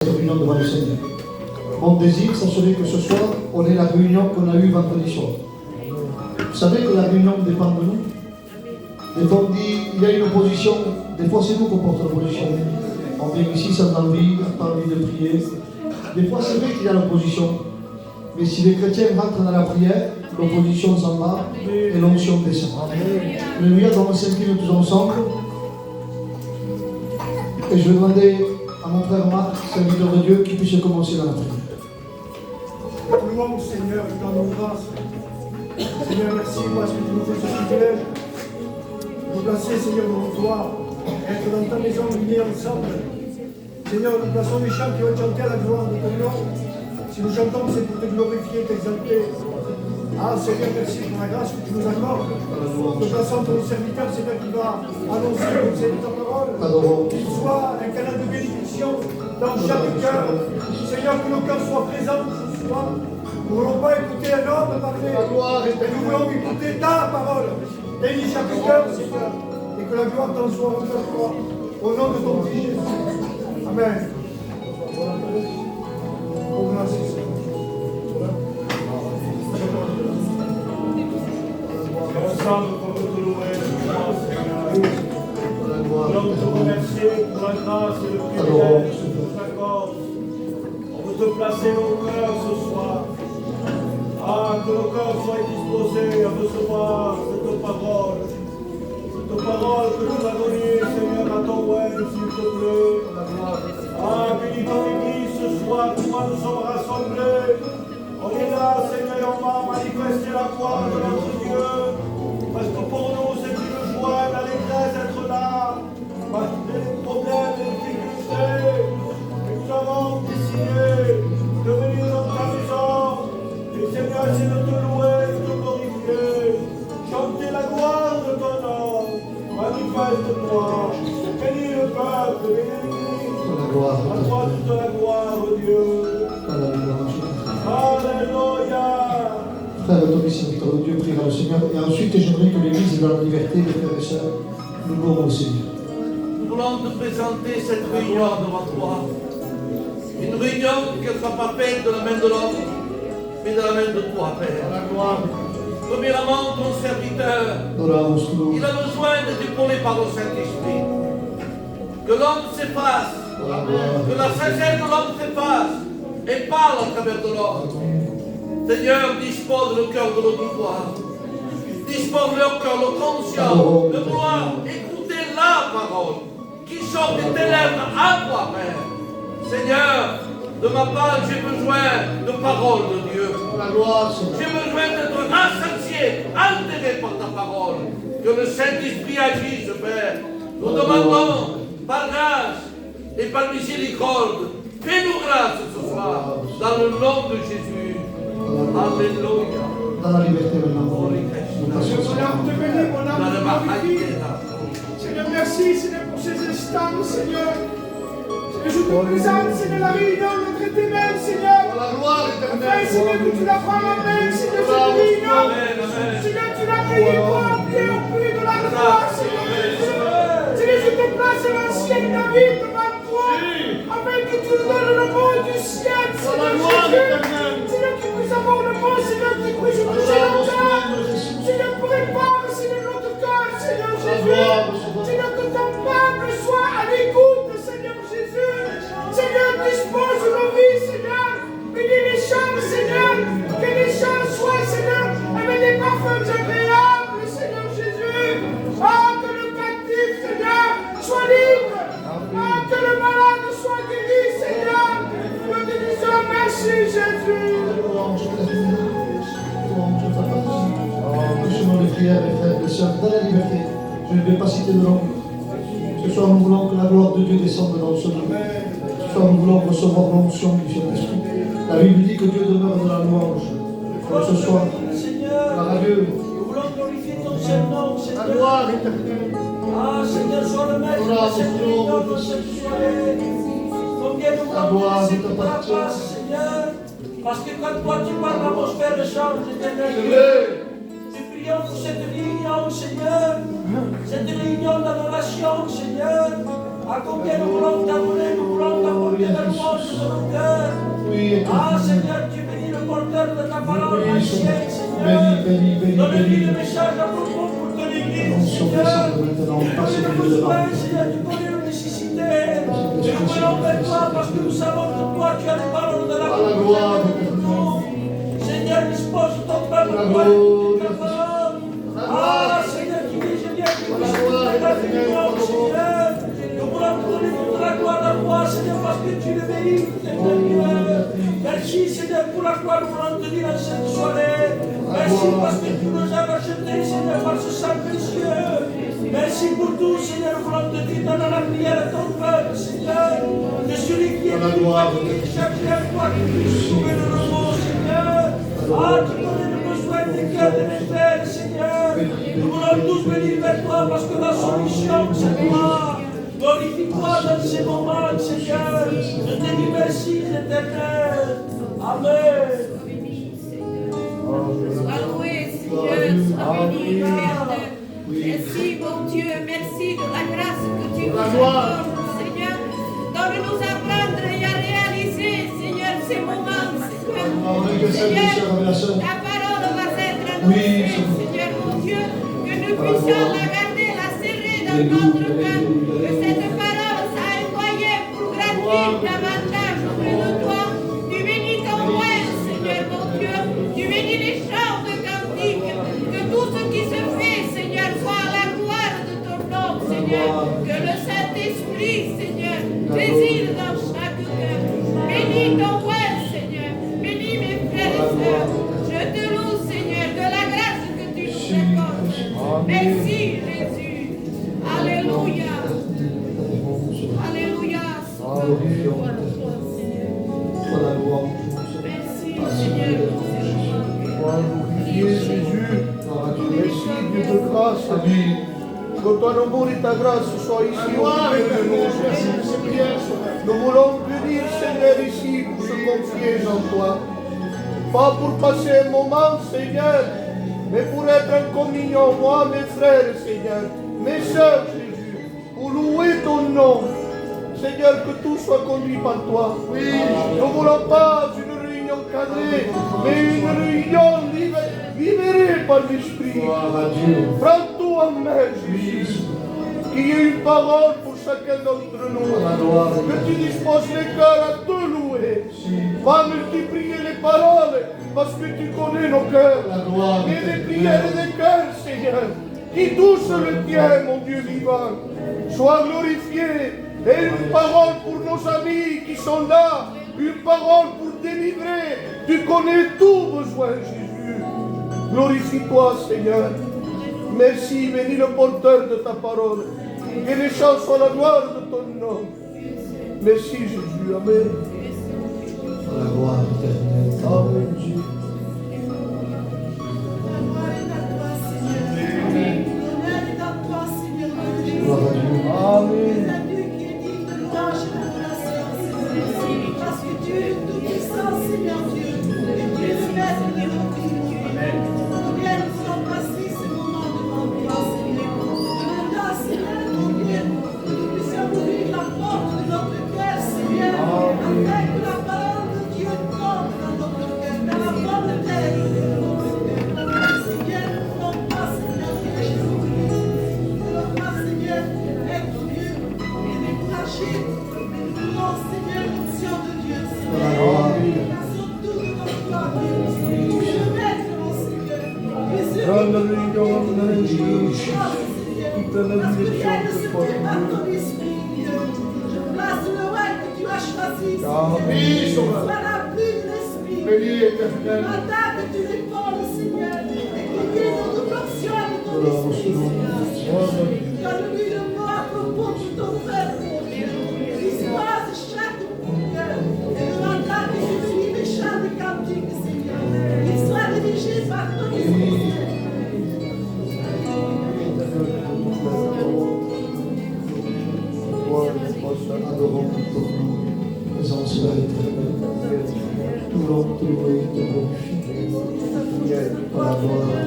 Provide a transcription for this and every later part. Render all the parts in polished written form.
Réunion devant le Seigneur. Mon désir, ça serait que ce soir, on ait la réunion qu'on a eue vendredi soir. Vous savez que la réunion dépend de nous. Des fois, on dit, il y a une opposition. Des fois, c'est nous qu'on porte l'opposition. On vient ici sans envie, pas envie de prier. Des fois, c'est vrai qu'il y a l'opposition. Mais si les chrétiens rentrent dans la prière, l'opposition s'en va et l'onction descend. Alléluia, donc on s'incline tous ensemble. Et je vais demander à mon frère Marc, serviteur de Dieu, qui puisse commencer dans la prière. Louons Seigneur, dans nos grâces. Seigneur, merci parce que tu nous fais ce privilège. Nous placer, Seigneur, devant toi, être dans ta maison unis ensemble. Seigneur, nous plaçons les chants qui vont chanter à la gloire de ton nom. Si nous chantons, c'est pour te glorifier, t'exalter. Ah Seigneur, merci pour la grâce que tu nous accordes. Nous plaçons ton serviteur, Seigneur, qui va annoncer ta parole. Qu'il soit un canal de bénédiction dans chaque cœur. Seigneur, que nos cœurs soient présents ce soir. Nous ne voulons pas écouter un homme parler, mais nous voulons écouter ta parole. Bénis chaque cœur, Seigneur, et que la gloire t'en soit rendue à toi. Au nom de ton Fils Jésus. Amen. Oh, merci, Seigneur. Ensemble, pour te louer, Seigneur. Nous te remercier pour la grâce et le privilège que tu nous accordes. On veut te placer nos cœurs ce soir. Ah, que nos cœurs soient disposés à recevoir cette parole. Cette parole que tu as donnée, Seigneur, à ton web, s'il te plaît. Ah, bénis ton Église ce soir, toi nous sommes rassemblés. On est là, Seigneur, et on va manifester la gloire de notre Dieu. Parce que pour nous, c'est une joie d'allégresse d'être là. Malgré les problèmes et les difficultés. Et nous avons décidé de venir dans ta maison. Et Seigneur, c'est de te louer, de te glorifier. Chanter la gloire de ton nom. Manifeste-toi. Bénis le peuple, bénis. À toi toute la gloire, oh Dieu. Alléluia. Frère Tommy, serviteur de Dieu, priera le Seigneur. Et ensuite, j'aimerais que l'Église est dans la liberté, les frères et sœurs, nous louons le Seigneur. Nous voulons te présenter cette réunion devant toi. Une réunion qui ne sera pas faite de la main de l'homme, mais de la main de toi, Père. Premièrement, ton serviteur, il a besoin d'être épaulé par le Saint-Esprit. Que l'homme s'efface, que la sagesse de l'homme s'efface et parle à travers de l'homme. Seigneur, dispose le cœur de l'auditoire. Dispose leur cœur, le conscient, de vouloir écouter la parole qui sort de tes lèvres à toi, Père. Seigneur, de ma part, j'ai besoin de parole de Dieu. J'ai besoin d'être rassasié, altéré par ta parole. Que le Saint-Esprit agisse, Père. Nous demandons par grâce et par miséricorde, fais-nous grâce ce soir, dans le nom de Jésus. Alléluia. Dans la liberté maintenant. Seigneur, on te bénit, mon âme te glorifie. Seigneur, merci, Seigneur, pour ces instants, Seigneur. Seigneur, je te présente, Seigneur, la réunion de notre témoin, Seigneur. Afin, Seigneur, que tu la prends en main, Seigneur, cette réunion. Seigneur, tu l'as payé pour remplir au prix de la croix, Seigneur Jésus. Seigneur, je te place l'ancien David devant toi, afin que tu nous donnes le mot du ciel, Seigneur Jésus. Seigneur, tu puisses avoir le mot, Seigneur, tu puisses toucher notre cœur. Seigneur, prépare, Seigneur, notre cœur, Seigneur Jésus. Seigneur, que ton peuple soit à l'écoute, Seigneur Jésus. Seigneur, dispose nos vies, Seigneur. Bénis les chants, Seigneur. Que les chants soient, Seigneur, avec des parfums agréables, Seigneur Jésus. Ah, que le captif, Seigneur, soit libre. Ah, que le malade soit guéri, Seigneur. Nous te disons merci, Jésus. Nous sommes les prières, les frères et les sœurs, dans la liberté. Je ne vais pas citer de nom. Ce soir, nous voulons que la gloire de Dieu descende dans ce lieu. Ce soir, nous voulons recevoir l'onction du Saint-Esprit. La Bible dit que Dieu demeure dans la louange. Donc ce soir, par Dieu, nous voulons glorifier ton Saint-Nom, la Seigneur. gloire éternelle. Ah, Seigneur, sois le maître de cette réunion, de cette soirée. Combien nous voulons te laisser toute ta place, Seigneur. Parce que quand toi tu parles, l'atmosphère change, éternel Dieu. Nous prions pour cette réunion, Seigneur. Cette réunion d'adoration, Seigneur. À combien nous voulons t'adorer, nous voulons t'apporter la louange de nos cœurs. Oui, Ah Seigneur, tu bénis le porteur de ta parole, Oui, ancienne, Seigneur. Donne-lui le message à propos pour ton église, Seigneur. Tu connais le besoin, Seigneur, tu connais nos nécessités. Nous voulons vers toi parce que nous savons que toi, tu as les paroles de la gloire pour nous. Seigneur, dispose ton peuple pour écouter ta parole. Ah Seigneur, tu dis, je viens que tu puisses la réunion, Seigneur. Nous voulons te donner toute la gloire à toi, Seigneur, parce que tu le mérites, Seigneur. Merci, Seigneur, pour la gloire nous voulons te dire dans cette soirée. Merci parce que tu nous as rachetés, Seigneur, par ce sang précieux. Merci pour tout, Seigneur, nous voulons te dire dans la prière de ton peuple, Seigneur. Que celui qui est fatigué, cherche à toi, que tu puisses trouver le repos, Seigneur. Ah, tu connais le besoin des cœurs de mes frères, Seigneur. Nous voulons tous venir vers toi parce que la solution, c'est toi. Glorifie-toi dans ces moments, Seigneur. Je te dis merci, éternel. Amen. Sois loué, Seigneur, sois béni, Père. Merci, mon Dieu, merci de la grâce que tu nous accordes, Seigneur. Donne-nous apprendre et à réaliser, Seigneur, ces moments, Seigneur. Ta parole va être annoncée, Seigneur, mon Dieu, que nous puissions la garder, la serrer dans notre cœur, que cette parole soit envoyée pour grandir davantage auprès de toi. Tu bénis ton roi, Seigneur, mon Dieu, tu bénis les chants de cantiques, que tout ce qui se fait, Seigneur, soit à la gloire de ton nom, Seigneur, que le Saint-Esprit, Seigneur, réside dans chaque cœur. Bénis ton roi, Seigneur, bénis mes frères et sœurs. Je te loue, Seigneur, de la grâce que tu nous accordes. Merci, Jésus. Alléluia. Alléluia. Gloire à toi, Seigneur. Merci, Seigneur, pour ces moments. Glorifier Jésus. Merci, Dieu de grâce. Que ton amour et ta grâce soient ici au milieu de nous. Nous voulons venir, Seigneur, ici pour se confier en toi. Pas pour passer un moment, Seigneur, mais pour être en communion, moi, mes frères, Seigneur, mes sœurs, Jésus, pour louer ton nom. Seigneur, que tout soit conduit par toi. Oui. Nous ne voulons pas une réunion cadrée, mais une réunion libérée par l'Esprit. Prends tout en main, Jésus. Qu'il y ait une parole pour chacun d'entre nous. Que tu disposes les cœurs à te louer. Va multiplier les paroles parce que tu connais nos cœurs. Et les prières des cœurs, Seigneur, qui touchent le tien, mon Dieu vivant. Sois glorifié. Et une parole pour nos amis qui sont là. Une parole pour délivrer. Tu connais tout besoin, Jésus. Glorifie-toi, Seigneur. Merci, bénis le porteur de ta parole. Que les chants soient la gloire de ton nom. Merci, Jésus. Amen. La gloire éternelle. Amen. Gloire à Dieu. Amen. Parce que tu es tout puissant, Seigneur Dieu. Tu es le maître de notre vie. Combien nous voulons passer ce moment devant toi, Seigneur. Maintenant, Seigneur, mon Dieu, que nous puissions ouvrir la porte de notre cœur, Seigneur, afin que la parole de Dieu tombe dans notre cœur, dans la bonne terre de notre cœur. Seigneur, nous ne voulons pas, Seigneur, que Jésus-Christ. Nous ne voulons pas, Seigneur, être Dieu et décourager. Non, Seigneur, l'onction de Dieu, Seigneur. Passons tout de notre gloire, Dieu. Tu es le maître, mon Seigneur. Tu es celui Dans la qui réunion de Jésus, Seigneur. Parce que rien ne se fait par ton esprit, Dieu. Je place le roi que tu as choisi, Seigneur. Sois la pluie de l'esprit. Attends que tu répondes, Seigneur. Et que Dieu nous portion de ton esprit, Seigneur. Donne-lui le mot à propos de ton peuple, mon Dieu. Dispose chaque cœur. Et demande-là que tu bénis les chants de cantiques, Seigneur. Qu'il soit dirigé par ton esprit. Adorons ton nom, présence éternelle. Tout l'homme te louer, te glorifier. Par la gloire.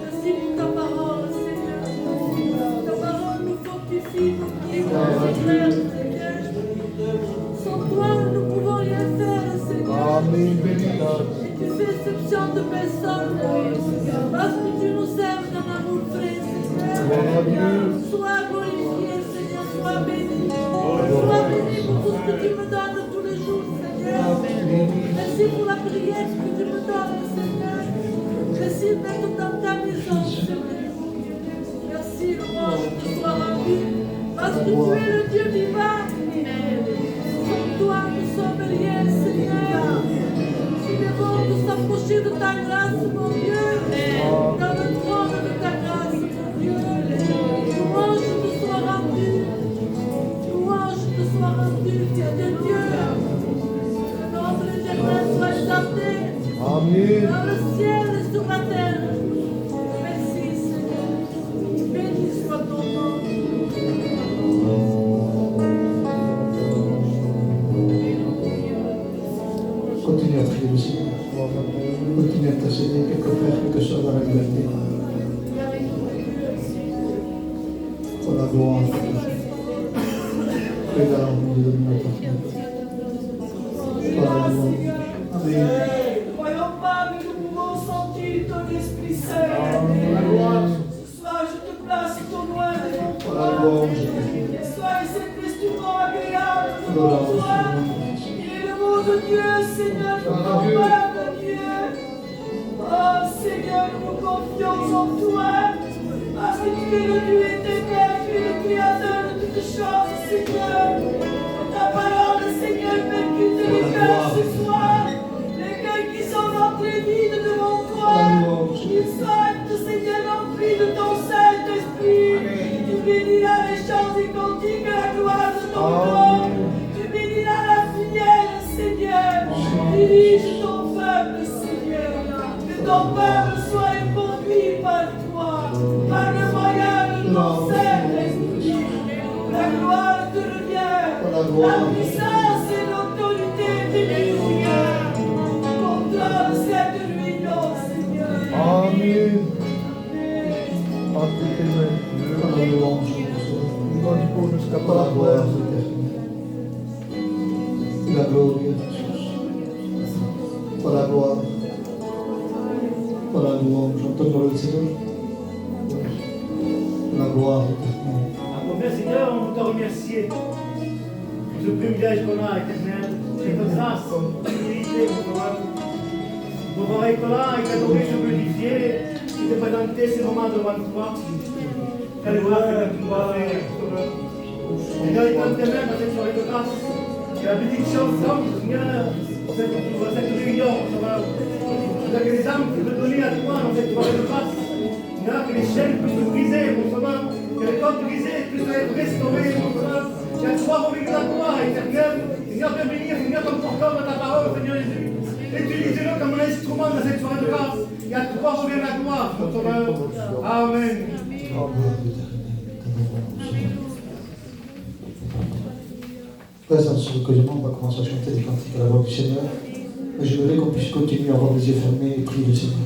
Merci pour ta parole, Sans toi, nous ne pouvons rien faire, Seigneur. Amen. Béni. Et tu fais exception de personne. Parce que tu nous aimes d'un amour vrai, Seigneur. Sois glorifié, Seigneur. Sois béni. Sois béni pour tout ce que tu me donnes tous les jours, Seigneur. Merci pour la prière que tu me donnes, Seigneur. Merci d'être dans ta maison, Seigneur. Merci, louange te soit rendue. Parce que tu es le Dieu vivant. Sans toi, nous sommes rien, Seigneur. Il est bon de s'approcher de ta grâce, mon Dieu. Dans le trône de ta grâce, mon Dieu. Louange te soit rendue. Louange te soit rendue, Dieu de Dieu. Le nom de l'Éternel soit exalté. Amen. Dans le ciel et sur la terre. Merci, Seigneur. Béni soit ton nom. Continue à prier le Seigneur. Continue à intercéder, quelque frère, quelque soeur dans la liberté. Pour la gloire. Et la harmonie de notre Dieu. Pour la gloire. Amen. Ne croyons pas, mais nous pouvons sentir ton Esprit Saint. Ce soir, je te place ton loin de mon Pour la gloire. Sois cet instrument agréable Pour la devant toi. Il est le mot de Dieu, Seigneur, le peuple de Dieu. Oh Seigneur, nous nous confions en toi. Parce que tu es le Dieu éternel, tu es le créateur de toutes choses, Seigneur. Ta parole, Seigneur, percute les cœurs ce soir. Les cœurs qui sont entrés vides devant toi. Qu'ils soient, Seigneur, remplis de ton Saint-Esprit. Tu béniras les chants et cantiques à la gloire de ton nom. Tu béniras la filière, Seigneur. Dirige ton peuple, Seigneur. Que ton peuple soit inconduit par toi, par le moyen de ton Saint-Esprit. La gloire te revient, la puissance et l'autorité te Seigneur. Contrôle cette réunion, Seigneur. Amen. Amen. Pour la louange. Pour la gloire éternelle. La gloire de Jésus. Pour la gloire. Pour la louange. Entendons le Seigneur. La gloire éternelle. Après, Seigneur, on veut te remercier pour ce privilège qu'on a, éternel, cette grâce, cette humilité, pour pouvoir être là et t'adorer, te glorifier, et te présenter ces moments devant toi. Quelle gloire que tu dois faire, Sauveur. Seigneur, il tente tes mains dans cette soirée de grâce. Que la bénédiction semble, Seigneur, pour cette réunion, Sauveur. Seigneur, que les âmes puissent te donner à toi dans cette soirée de grâce. Seigneur, que les chaînes puissent se briser, mon Sauveur. Que les cordes brisées puissent être restaurées, mon Sauveur. Que tu sois revenue à toi, éternel. Seigneur, de bénir, Seigneur, comme porteur de ta parole, Seigneur Jésus. Utilisez-le comme un instrument dans cette soirée de grâce. Et à toi revient la gloire, mon Sauveur. Amen. Frères et sœurs, recueillement, on va commencer à chanter des cantiques à la voix du Seigneur. Et je voudrais qu'on puisse continuer à avoir les yeux fermés et prier le Seigneur.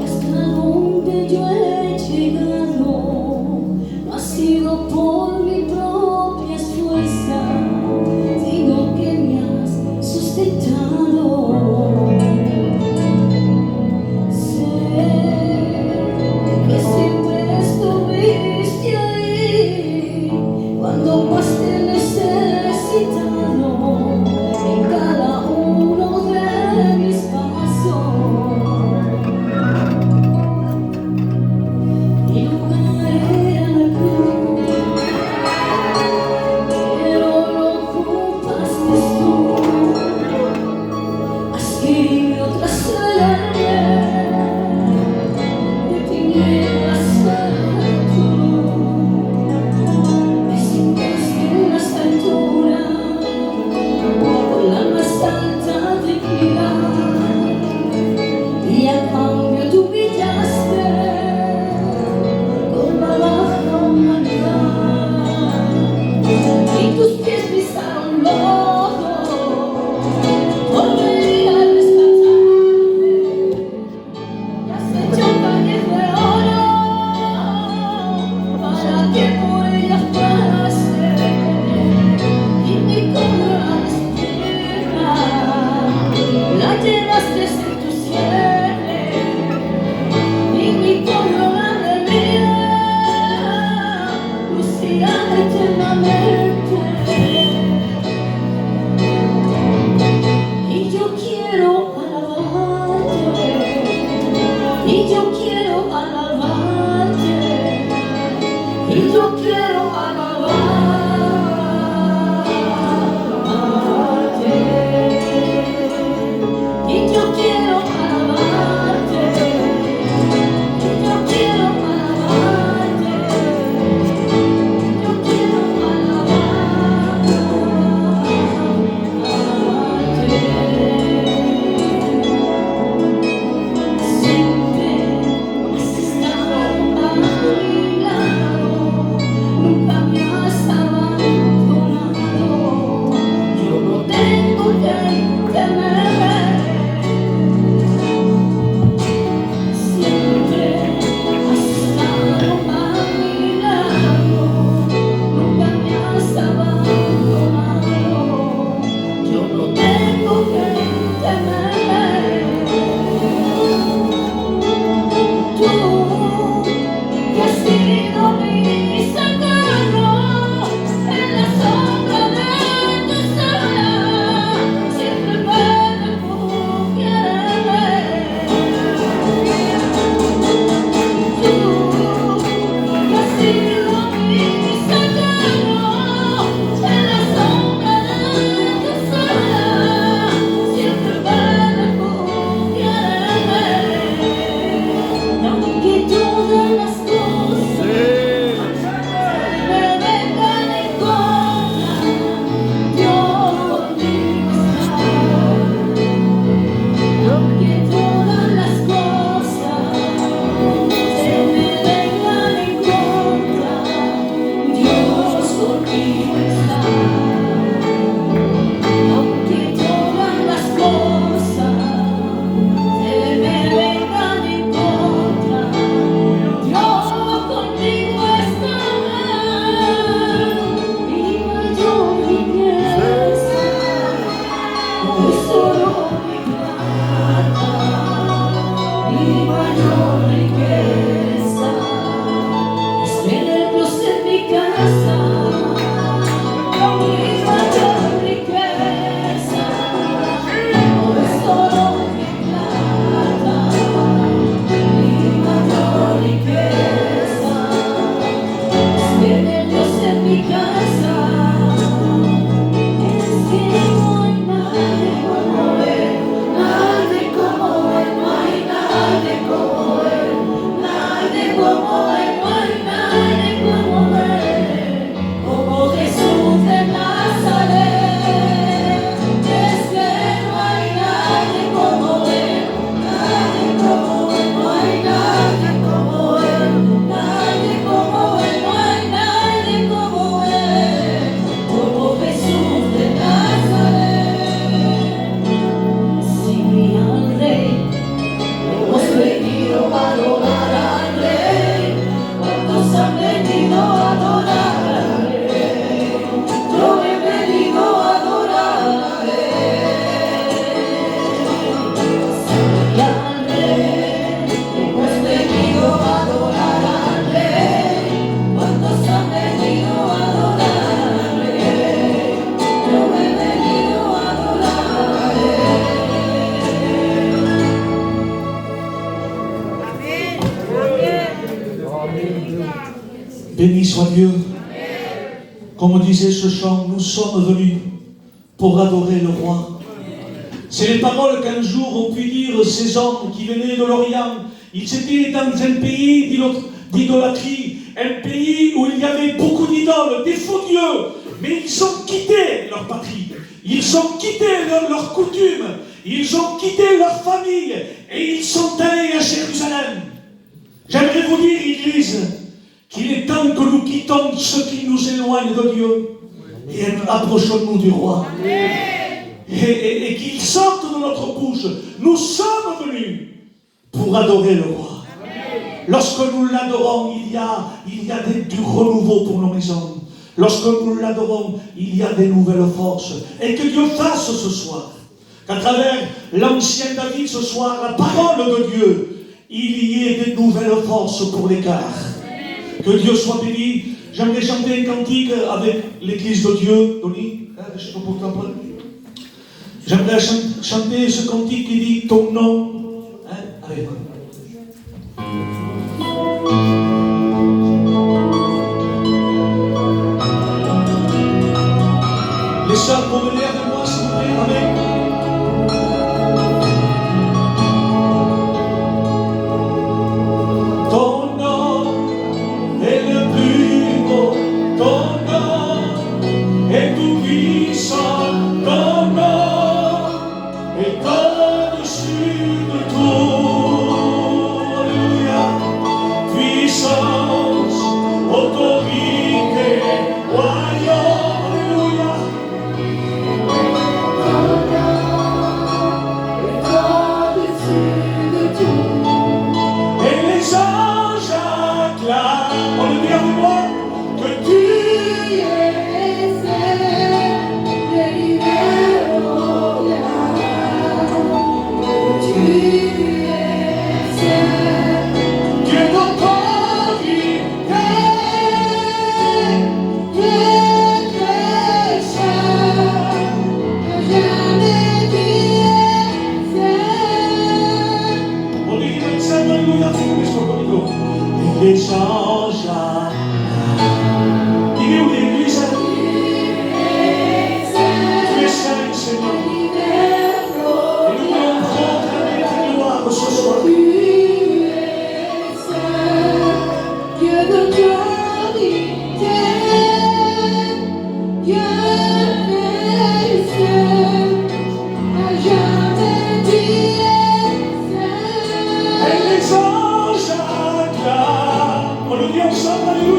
Hasta donde yo he llegado, ha sido por mi propio Béni soit Dieu. Comme disait ce chant, nous sommes venus pour adorer le roi. C'est les paroles qu'un jour ont pu dire ces hommes qui venaient de l'Orient. Ils étaient dans un pays d'idolâtrie, un pays où il y avait beaucoup d'idoles, des faux dieux, mais ils ont quitté leur patrie, ils ont quitté leurs coutumes, ils ont quitté leur famille et ils sont allés à Jérusalem. J'aimerais vous dire, Église, qu'il est temps que nous quittons ce qui nous éloigne de Dieu et approchons-nous du roi. Et qu'il sorte de notre bouche. Nous sommes venus pour adorer le roi. Lorsque nous l'adorons, il y a du renouveau pour nos maisons. Lorsque nous l'adorons, il y a des nouvelles forces. Et que Dieu fasse ce soir, qu'à travers l'ancien David ce soir, la parole de Dieu, il y ait des nouvelles forces pour l'écart. Que Dieu soit béni. J'aimerais chanter un cantique avec l'église de Dieu. Donny, j'aimerais chanter ce cantique qui dit ton nom. Allez. Les sœurs, pour venir avec moi, s'il vous plaît. Amen. Alléluia.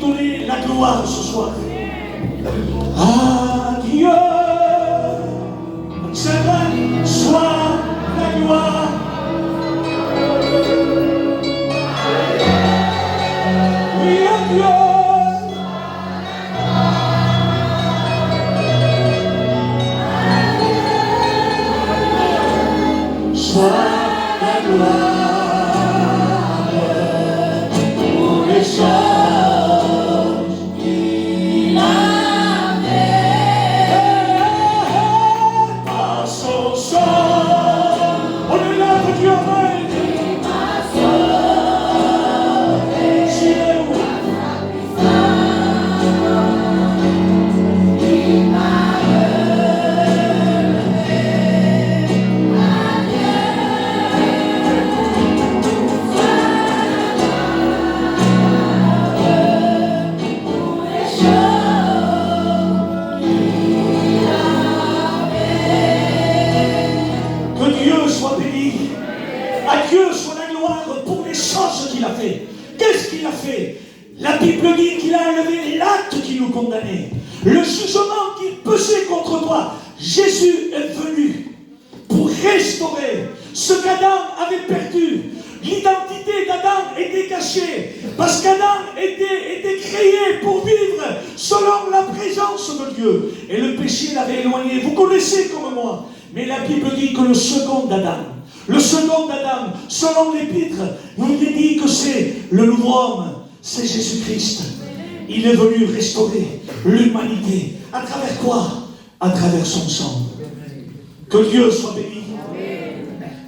donner la gloire ce soir. À Dieu, Seigneur, soit la gloire. Oui, à Dieu. Soit la gloire pour les choses qu'il a fait. Par son sang, on est là pour Dieu, amen. Il m'a sauvé. Il m'a Dieu soit la gloire pour les choses qu'il a fait. Qu'est-ce qu'il a fait? La Bible dit qu'il a enlevé l'acte qui nous condamnait, le jugement qui pesait contre toi. Jésus est venu pour restaurer ce qu'Adam avait perdu. L'identité d'Adam était cachée parce qu'Adam était créé pour vivre selon la présence de Dieu et le péché l'avait éloigné. Vous connaissez comme moi, mais la Bible dit que le second Adam, selon l'Épître, il est dit que c'est le nouveau homme, c'est Jésus-Christ. Il est venu restaurer l'humanité. À travers quoi? À travers son sang. Que Dieu soit béni.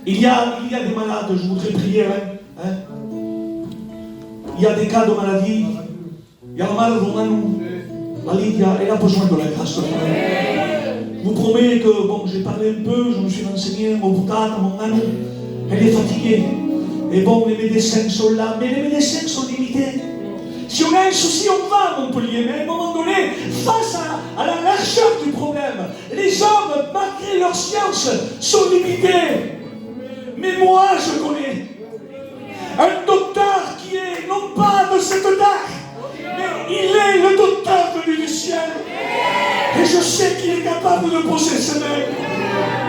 Il y a des malades, je voudrais prier. Il y a des cas de maladie. Il y a la malade de nous. La Lydia, elle a besoin de la grâce de Dieu. Je vous promets que, j'ai parlé un peu, je me suis renseigné, mon boutade, mon anou, elle est fatiguée. Et les médecins sont là, mais les médecins sont limités. Si on a un souci, on va à Montpellier, mais à un moment donné, face à la largeur du problème, les hommes, malgré leur science, sont limités. Mais moi, je connais un docteur qui est non pas de cette terre, mais il est le docteur venu du ciel. Et je sais qu'il est capable de poser ses mains.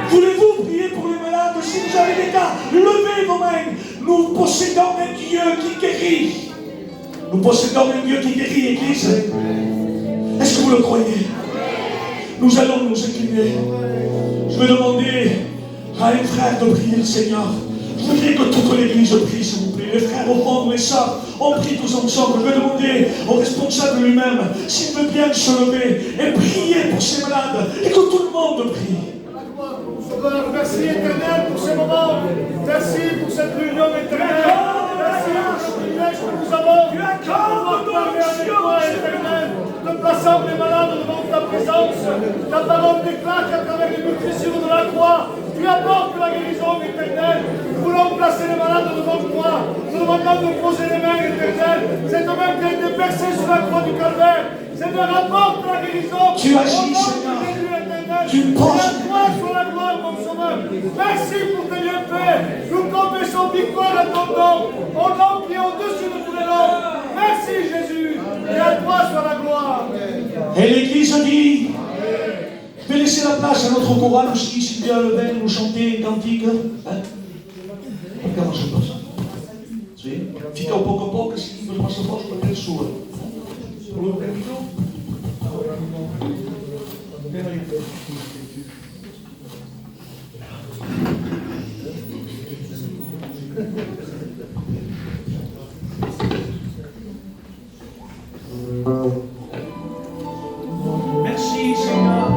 Voulez-vous prier pour les malades? Si vous avez des cas, levez vos mains. Nous possédons un Dieu qui guérit. Nous possédons un Dieu qui guérit, Église. Est-ce que vous le croyez? Nous allons nous incliner. Je vais demander à un frère de prier le Seigneur. Je voudrais que toute l'Église prie, s'il vous plaît. Les frères au fond, les sœurs, on prie tous ensemble. Je vais demander au responsable lui-même s'il veut bien se lever et prier pour ces malades et que tout le monde prie. Merci éternel pour ce moment. Merci pour cette réunion éternelle. Merci pour ce privilège que nous avons. Tu accordes de parler avec toi, éternel, de plaçant les malades devant ta présence. Ta parole déclare qu'à travers les meurtrissures de la croix, tu apportes la guérison éternelle. Nous voulons placer les malades devant toi. Nous demandons de poser les mains éternelles. Cette main qui a été percée sur la croix du calvaire, Seigneur, apporte la guérison. Tu agis, Seigneur. Tu penses. Sur la gloire, mon sauveur. Merci pour tes bienfaits. Nous confessons victoire à ton nom, au nom qui est au-dessus de tous les noms. Merci Jésus. Et à toi soit la gloire. Et l'Église dit, je vais laisser la place à notre chorale aussi, si bien le bain, nous chanter un cantique. Comment je passe? Fica un poco a poco, assim, mas passa a voz para ter sua. Merci Seigneur.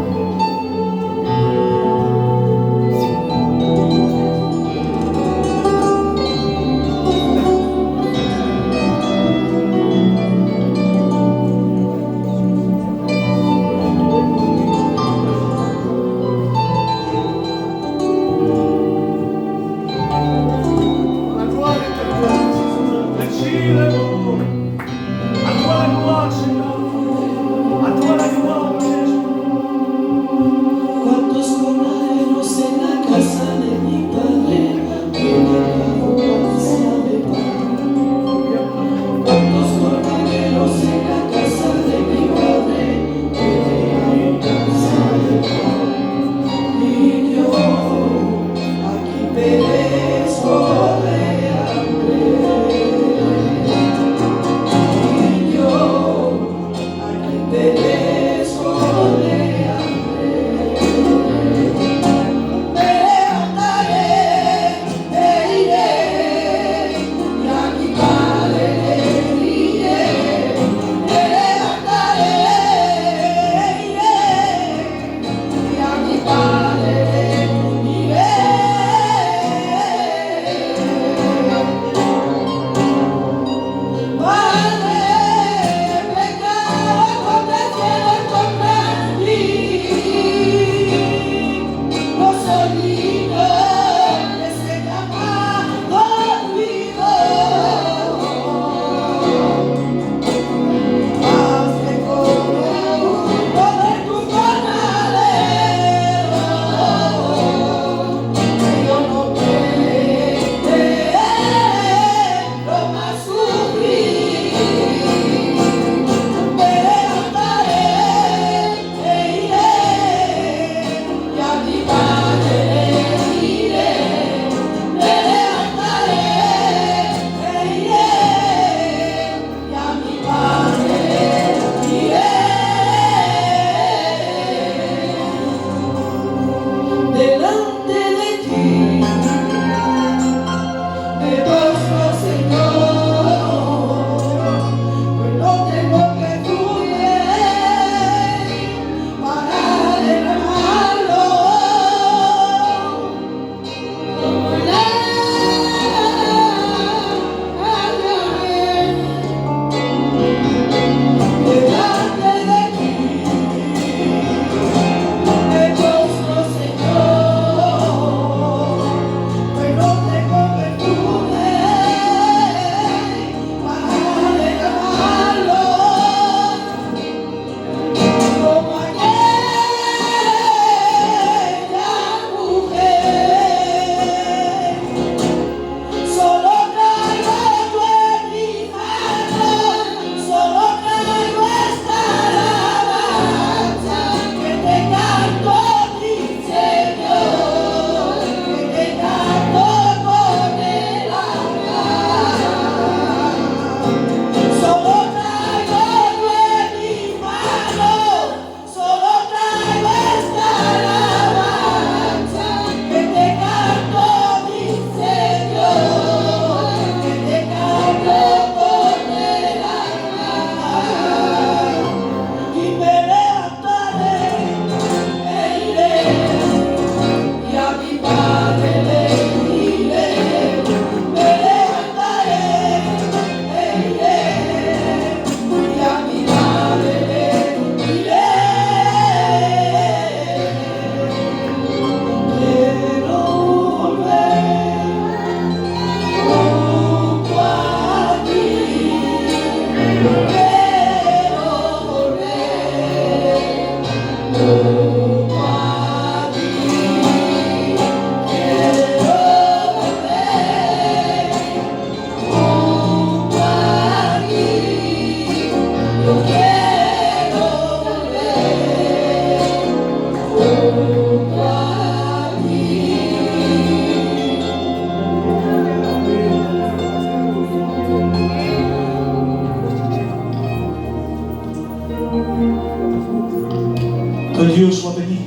Que Dieu soit béni.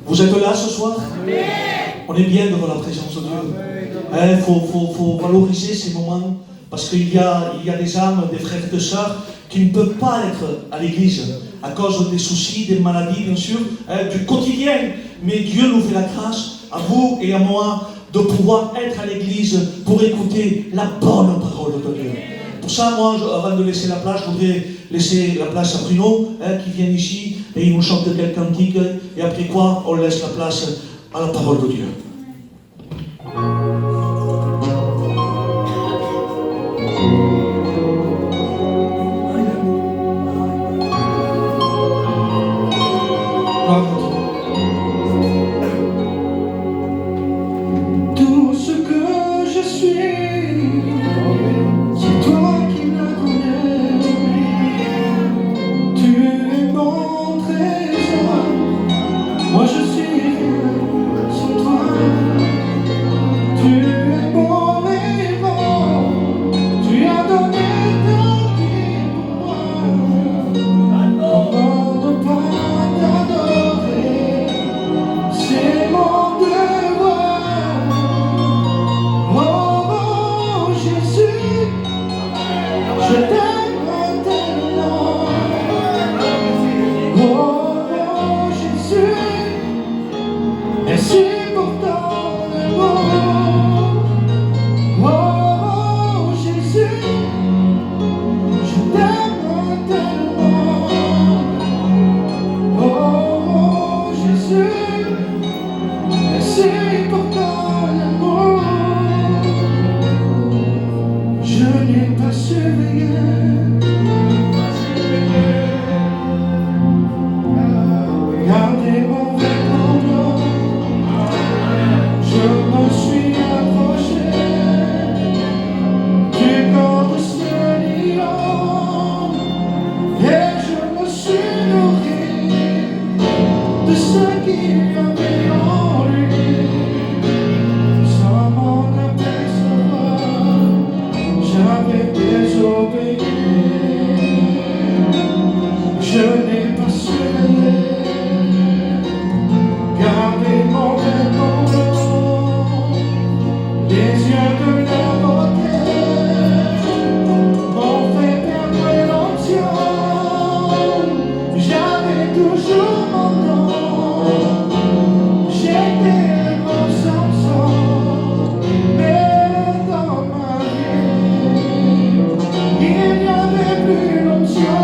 Vous êtes là ce soir? On est bien devant la présence de Dieu. Il faut valoriser ces moments parce qu'il y a des âmes, des frères et des sœurs qui ne peuvent pas être à l'église à cause des soucis, des maladies, bien sûr, du quotidien. Mais Dieu nous fait la grâce, à vous et à moi, de pouvoir être à l'église pour écouter la bonne parole de Dieu. Pour ça, moi, avant de laisser la place, je voudrais laisser la place à Bruno, qui vient ici, et il nous chante quelques cantiques, et après quoi, on laisse la place à la parole de Dieu. Tout ce que je suis, c'est toi qui me connais. Tu es mon trésor, moi je suis rien sans toi. Tu es mon vivant, tu as donné ta vie pour moi. Comment ne pas t'adorer, c'est mon devoir. Oh Jésus, je t'aime tellement. Oh Jésus, merci pour ton amour. Oh Jésus, je t'aime tellement. Oh Jésus, merci pour ton amour. Je n'ai pas surveillé. Gardez mon vêtement blanc. Je me suis approché du corps de ce lion et je me suis nourri de ce qu'il avait en lui. Sans m'en apercevoir, j'avais désobéi. Je n'ai pas surveillé. Gardez mon vêtement blanc, les yeux de la beauté m'ont fait perdre l'onction. J'avais toujours mon nom, j'étais mon Samson, mais dans ma vie, il n'y avait plus l'onction.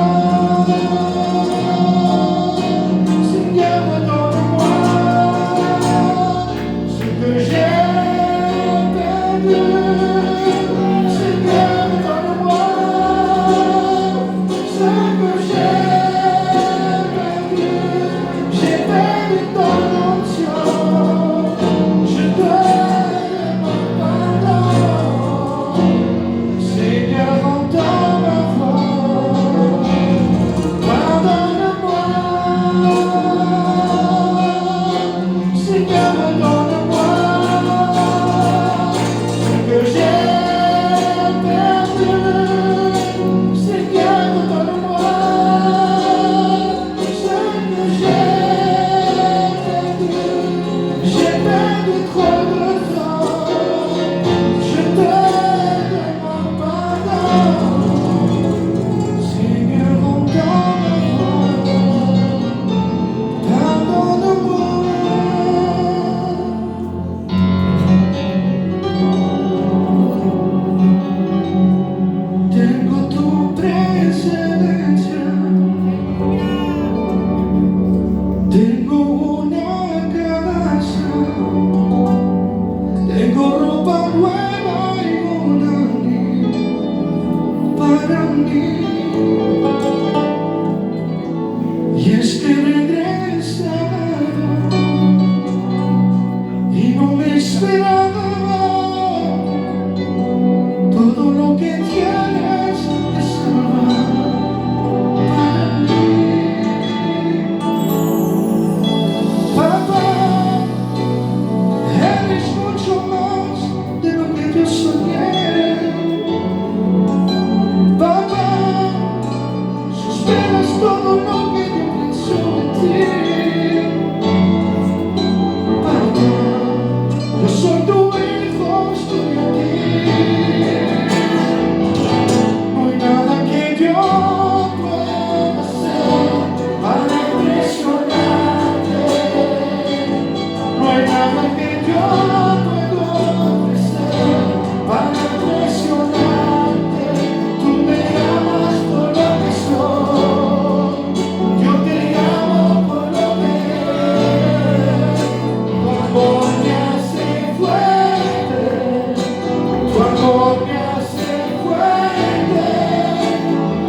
amor me hace fuerte,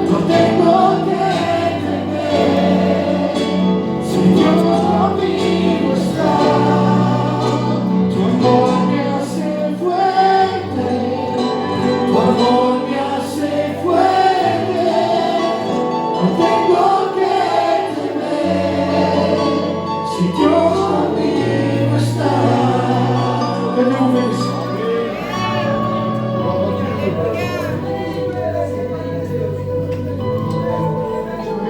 no tengo que temer, si Dios conmigo está. Tu amor me hace fuerte, tu amor me hace fuerte, no tengo que temer, si Dios conmigo está.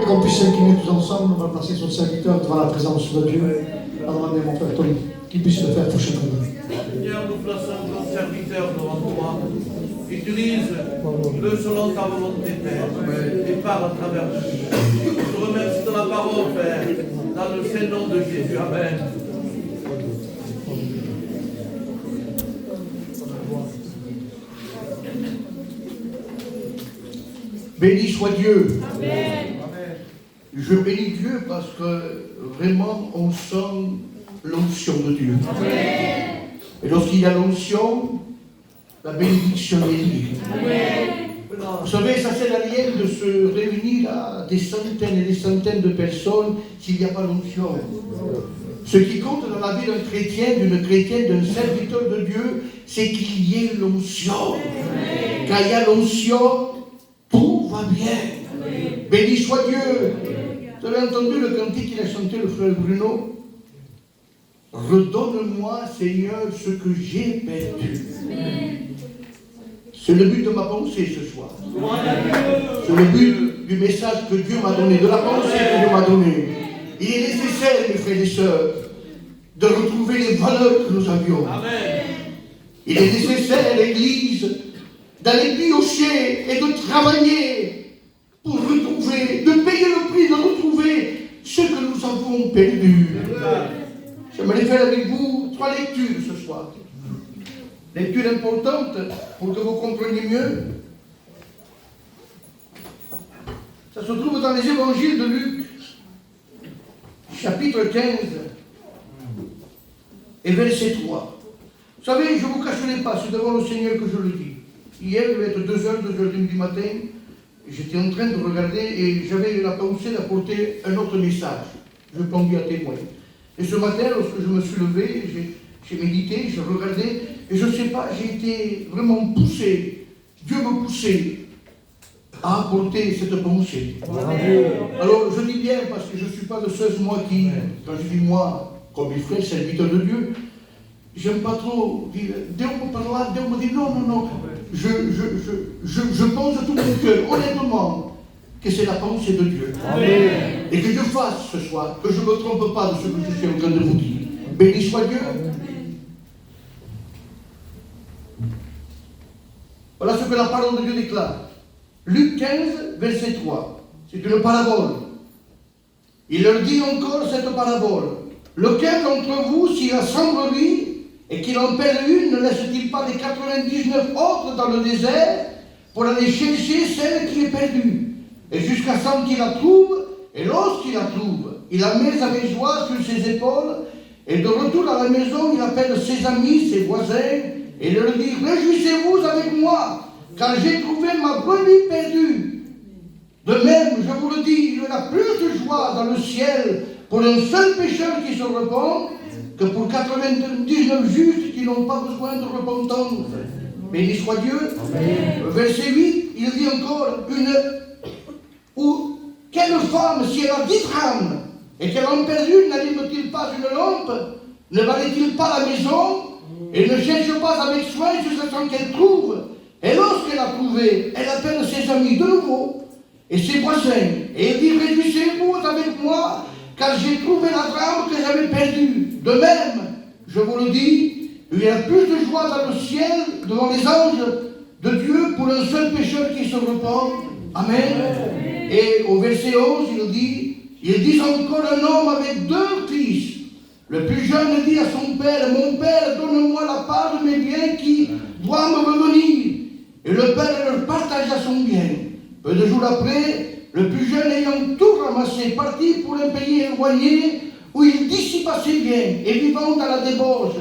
Qu'on puisse s'incliner tous ensemble, on va passer son serviteur devant la présence de Dieu, à demander à mon frère Tony qu'il puisse le faire pour chacun de nous. Seigneur, nous plaçons ton serviteur devant toi. Utilise-le selon ta volonté, Père, et parle à travers nous. Je te remercie de la parole, Père, dans le saint nom de Jésus. Amen. Béni soit Dieu. Amen. Je bénis Dieu parce que vraiment on sent l'onction de Dieu. Amen. Et lorsqu'il y a l'onction, la bénédiction est liée. Amen. Vous savez, ça sert à rien de se réunir à des centaines et des centaines de personnes s'il n'y a pas l'onction. Ce qui compte dans la vie d'un chrétien, d'une chrétienne, d'un serviteur de Dieu, c'est qu'il y ait l'onction. Quand il y a l'onction, tout va bien. Béni soit Dieu. Vous avez entendu le cantique qu'il a chanté, le frère Bruno? Redonne-moi, Seigneur, ce que j'ai perdu. C'est le but de ma pensée ce soir. C'est le but du message que Dieu m'a donné, de la pensée que Dieu m'a donnée. Il est nécessaire, mes frères et sœurs, de retrouver les valeurs que nous avions. Amen. Il est nécessaire, l'Église, d'aller piocher et de travailler pour retrouver, de payer le prix, de retrouver ce que nous avons perdu. J'aimerais faire avec vous 3 lectures ce soir. Lecture importante pour que vous compreniez mieux. Ça se trouve dans les évangiles de Luc, chapitre 15 et verset 3. Vous savez, je ne vous cacherai pas, c'est devant le Seigneur que je le dis. Hier, il devait être 2h du matin, j'étais en train de regarder et j'avais la pensée d'apporter un autre message. Je pendis à témoin. Et ce matin, lorsque je me suis levé, j'ai médité, j'ai regardé, et je ne sais pas, j'ai été vraiment poussé, Dieu me poussait à apporter cette pensée. Alors, je dis bien, parce que je ne suis pas le seul, moi, qui, quand je dis moi, comme mes frères, serviteurs de Dieu, j'aime pas trop dire, Dieu me parle, Dieu me dit non. Je pense de tout mon cœur, honnêtement, que c'est la pensée de Dieu. Amen. Et que je fasse ce soir, que je ne me trompe pas de ce que je suis en train de vous dire. Béni soit Dieu. Voilà ce que la parole de Dieu déclare. Luc 15, verset 3. C'est une parabole. Il leur dit encore cette parabole. Lequel d'entre vous, s'il rassemble lui, et qu'il en perd une, ne laisse-t-il pas les 99 autres dans le désert pour aller chercher celle qui est perdue? Et jusqu'à ce qu'il la trouve, et lorsqu'il la trouve, il la met avec joie sur ses épaules, et de retour à la maison, il appelle ses amis, ses voisins, et il leur dit, réjouissez-vous avec moi, car j'ai trouvé ma brebis perdue. De même, je vous le dis, il y aura plus de joie dans le ciel pour un seul pécheur qui se repent, que pour 99 justes qui n'ont pas besoin de repentance. Béni soit Dieu. Amen. Verset 8, il dit encore, quelle femme, si elle a 10 drachmes, et qu'elle en perd une, n'allume-t-il pas une lampe? Ne valait-il pas la maison? Et ne cherche pas avec soin jusqu'à ce qu'elle trouve. Et lorsqu'elle a trouvé, elle appelle ses amis de nouveau, et ses voisins, et elle dit, réjouissez-vous avec moi, car j'ai trouvé la drachme que j'avais perdue. De même, je vous le dis, il y a plus de joie dans le ciel devant les anges de Dieu pour un seul pécheur qui se repent. Amen. Et au verset 11, il dit encore un homme avec 2 fils. Le plus jeune dit à son père, mon père, donne-moi la part de mes biens qui doit me revenir. Et le père leur partagea son bien. Peu de jours après, le plus jeune ayant tout ramassé, partit pour un pays éloigné où il dissipa ses biens et vivant dans la débauche.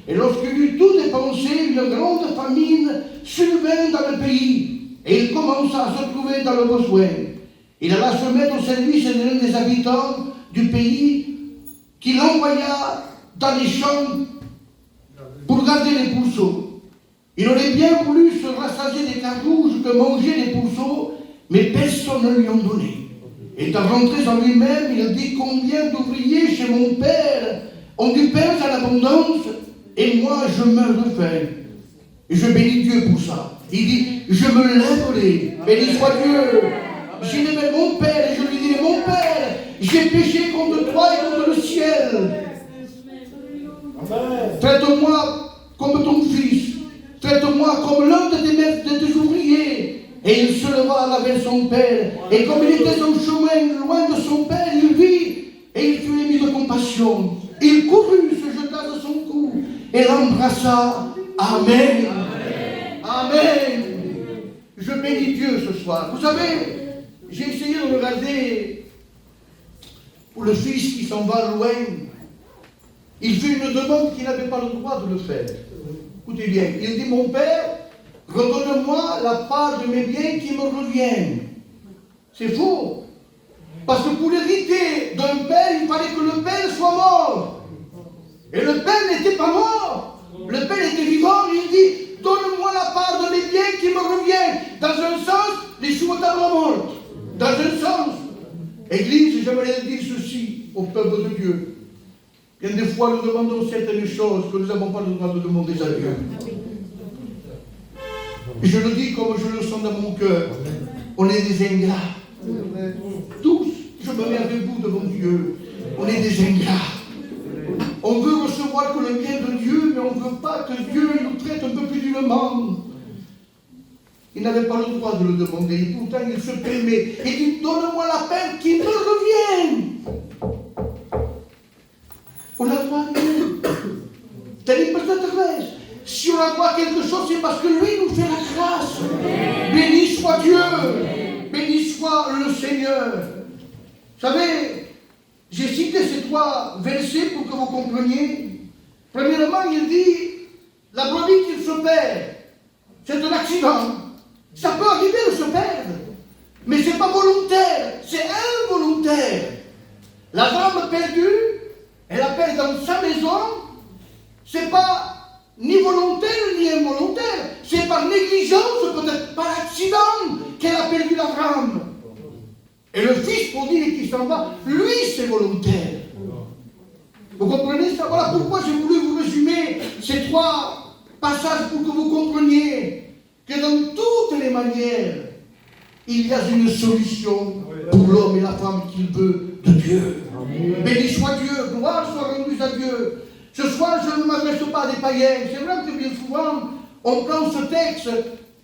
Et lorsqu'il eut tout dépensé, une grande famine survint dans le pays et il commença à se trouver dans le besoin. Il alla se mettre au service de l'un des habitants du pays qui l'envoya dans les champs pour garder les pourceaux. Il aurait bien voulu se rassasier des cartouches que mangeaient les pourceaux, mais personne ne lui en donnait. Étant rentré en lui-même, il dit: combien d'ouvriers chez mon père ont du pain à l'abondance, et moi je meurs de faim. Et je bénis Dieu pour ça. Il dit: je me lèverai, béni soit Dieu. J'irai mon père et je lui dirai: mon père, j'ai péché contre toi et contre le ciel. Traite-moi comme ton fils, traite-moi comme l'un de tes ouvriers. Et il se leva avec son père, et comme il était en chemin loin de son père, il vit, et il fut ému de compassion. Il courut, se jeta de son cou, et l'embrassa. Amen. Amen. Je bénis Dieu ce soir. Vous savez, j'ai essayé de regarder pour le fils qui s'en va loin. Il fait une demande qu'il n'avait pas le droit de le faire. Écoutez bien, il dit: mon père, redonne-moi la part de mes biens qui me reviennent. C'est faux. Parce que pour hériter d'un père, il fallait que le père soit mort. Et le père n'était pas mort. Le père était vivant. Il dit: donne-moi la part de mes biens qui me reviennent. Dans un sens, les souhaitables morts. Dans un sens. Église, j'aimerais dire ceci au peuple de Dieu. Bien des fois, nous demandons certaines choses que nous n'avons pas le droit de demander à Dieu. Et je le dis comme je le sens dans mon cœur. On est des ingrats. Tous, je me mets avec vous devant Dieu. On est des ingrats. On veut recevoir que le bien de Dieu, mais on ne veut pas que Dieu nous traite un peu plus durement. Il n'avait pas le droit de le demander. Et pourtant, il se permet. Il dit: donne-moi la peine qui me revient. On a droit à Dieu. Si on a droit à quelque chose, c'est parce que lui nous fait la grâce. Béni soit Dieu. Béni soit le Seigneur. Vous savez, j'ai cité ces 3 versets pour que vous compreniez. Premièrement, il dit: la brebis qui se perd, c'est un accident. Ça peut arriver de se perdre, mais ce n'est pas volontaire, c'est involontaire. La femme perdue, elle a perdu dans sa maison, c'est pas ni volontaire ni involontaire, c'est par négligence, peut-être par accident, qu'elle a perdu la femme. Et le fils prodigue qui s'en va, lui c'est volontaire. Vous comprenez ça? Voilà pourquoi j'ai voulu vous résumer ces 3 passages pour que vous compreniez que dans toutes les manières, il y a une solution pour l'homme et la femme qu'il veut de Dieu. Béni soit Dieu, gloire soit rendue à Dieu. Ce soir, je ne m'adresse pas à des païens. C'est vrai que bien souvent, on prend ce texte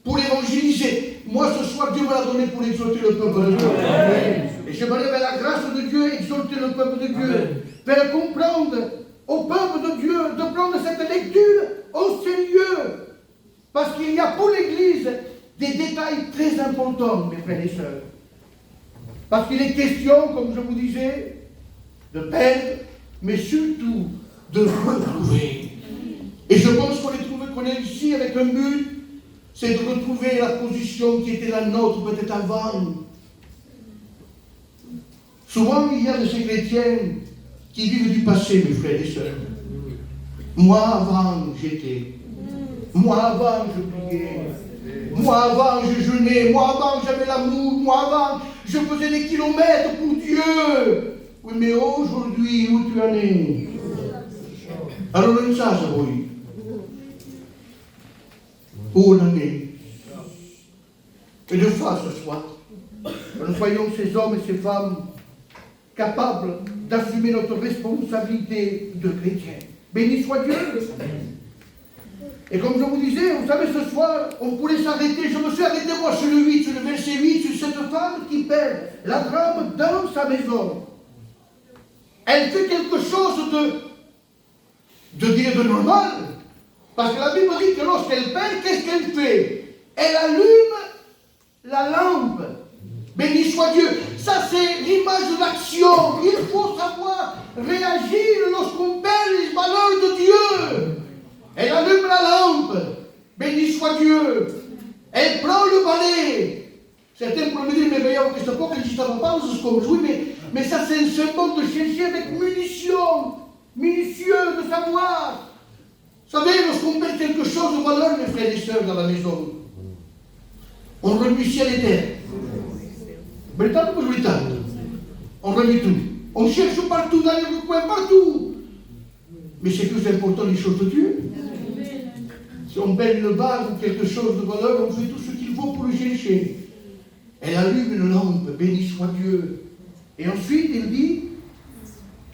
pour évangéliser. Moi, ce soir, Dieu me l'a donné pour exalter le peuple de Dieu. Et j'aimerais, avec la grâce de Dieu, exalter le peuple de Dieu. Faire comprendre au peuple de Dieu de prendre cette lecture au sérieux. Parce qu'il y a pour l'Église des détails très importants, mes frères et sœurs. Parce qu'il est question, comme je vous disais, de perdre, mais surtout de retrouver. Et je pense qu'on est ici avec un but, c'est de retrouver la position qui était la nôtre peut-être avant. Souvent, il y a de ces chrétiens qui vivent du passé, mes frères et sœurs. Moi, avant, j'étais. Moi, avant, je priais. Moi, avant, je jeûnais. Moi, avant, j'avais l'amour. Moi, avant, je faisais des kilomètres pour Dieu. Oui, mais aujourd'hui, où tu en es? Alors, le message, oui. Où on en est? Et de fois ce soir, nous soyons ces hommes et ces femmes capables d'assumer notre responsabilité de chrétiens. Béni soit Dieu. Et comme je vous disais, vous savez, ce soir, on pourrait s'arrêter. Je me suis arrêté, moi, sur le 8, sur le verset 8, sur cette femme qui perd la drame dans sa maison. Elle fait quelque chose de normal. Parce que la Bible dit que lorsqu'elle perd, qu'est-ce qu'elle fait? Elle allume la lampe. Béni soit Dieu. Ça, c'est l'image de l'action. Il faut savoir réagir lorsqu'on perd les valeurs de Dieu. Elle allume la lampe. Béni soit Dieu. Elle prend le balai. Certains pourraient me dire, mais voyons, questa poco ci stava pas, ce comme oui, mais ça c'est un symbole de chercher avec munitions, minutieux de savoir. Vous savez, lorsqu'on met quelque chose de valeur, mes frères et sœurs, dans la maison, on remue ciel et terre. Britannique ou britannique? On remue tout. On cherche partout, dans les recoins, partout. Mais c'est plus important les choses de Dieu. Si on baigne le vase ou quelque chose de valeur, on fait tout ce qu'il faut pour le chercher. Elle allume une lampe, béni soit Dieu. Et ensuite, il dit,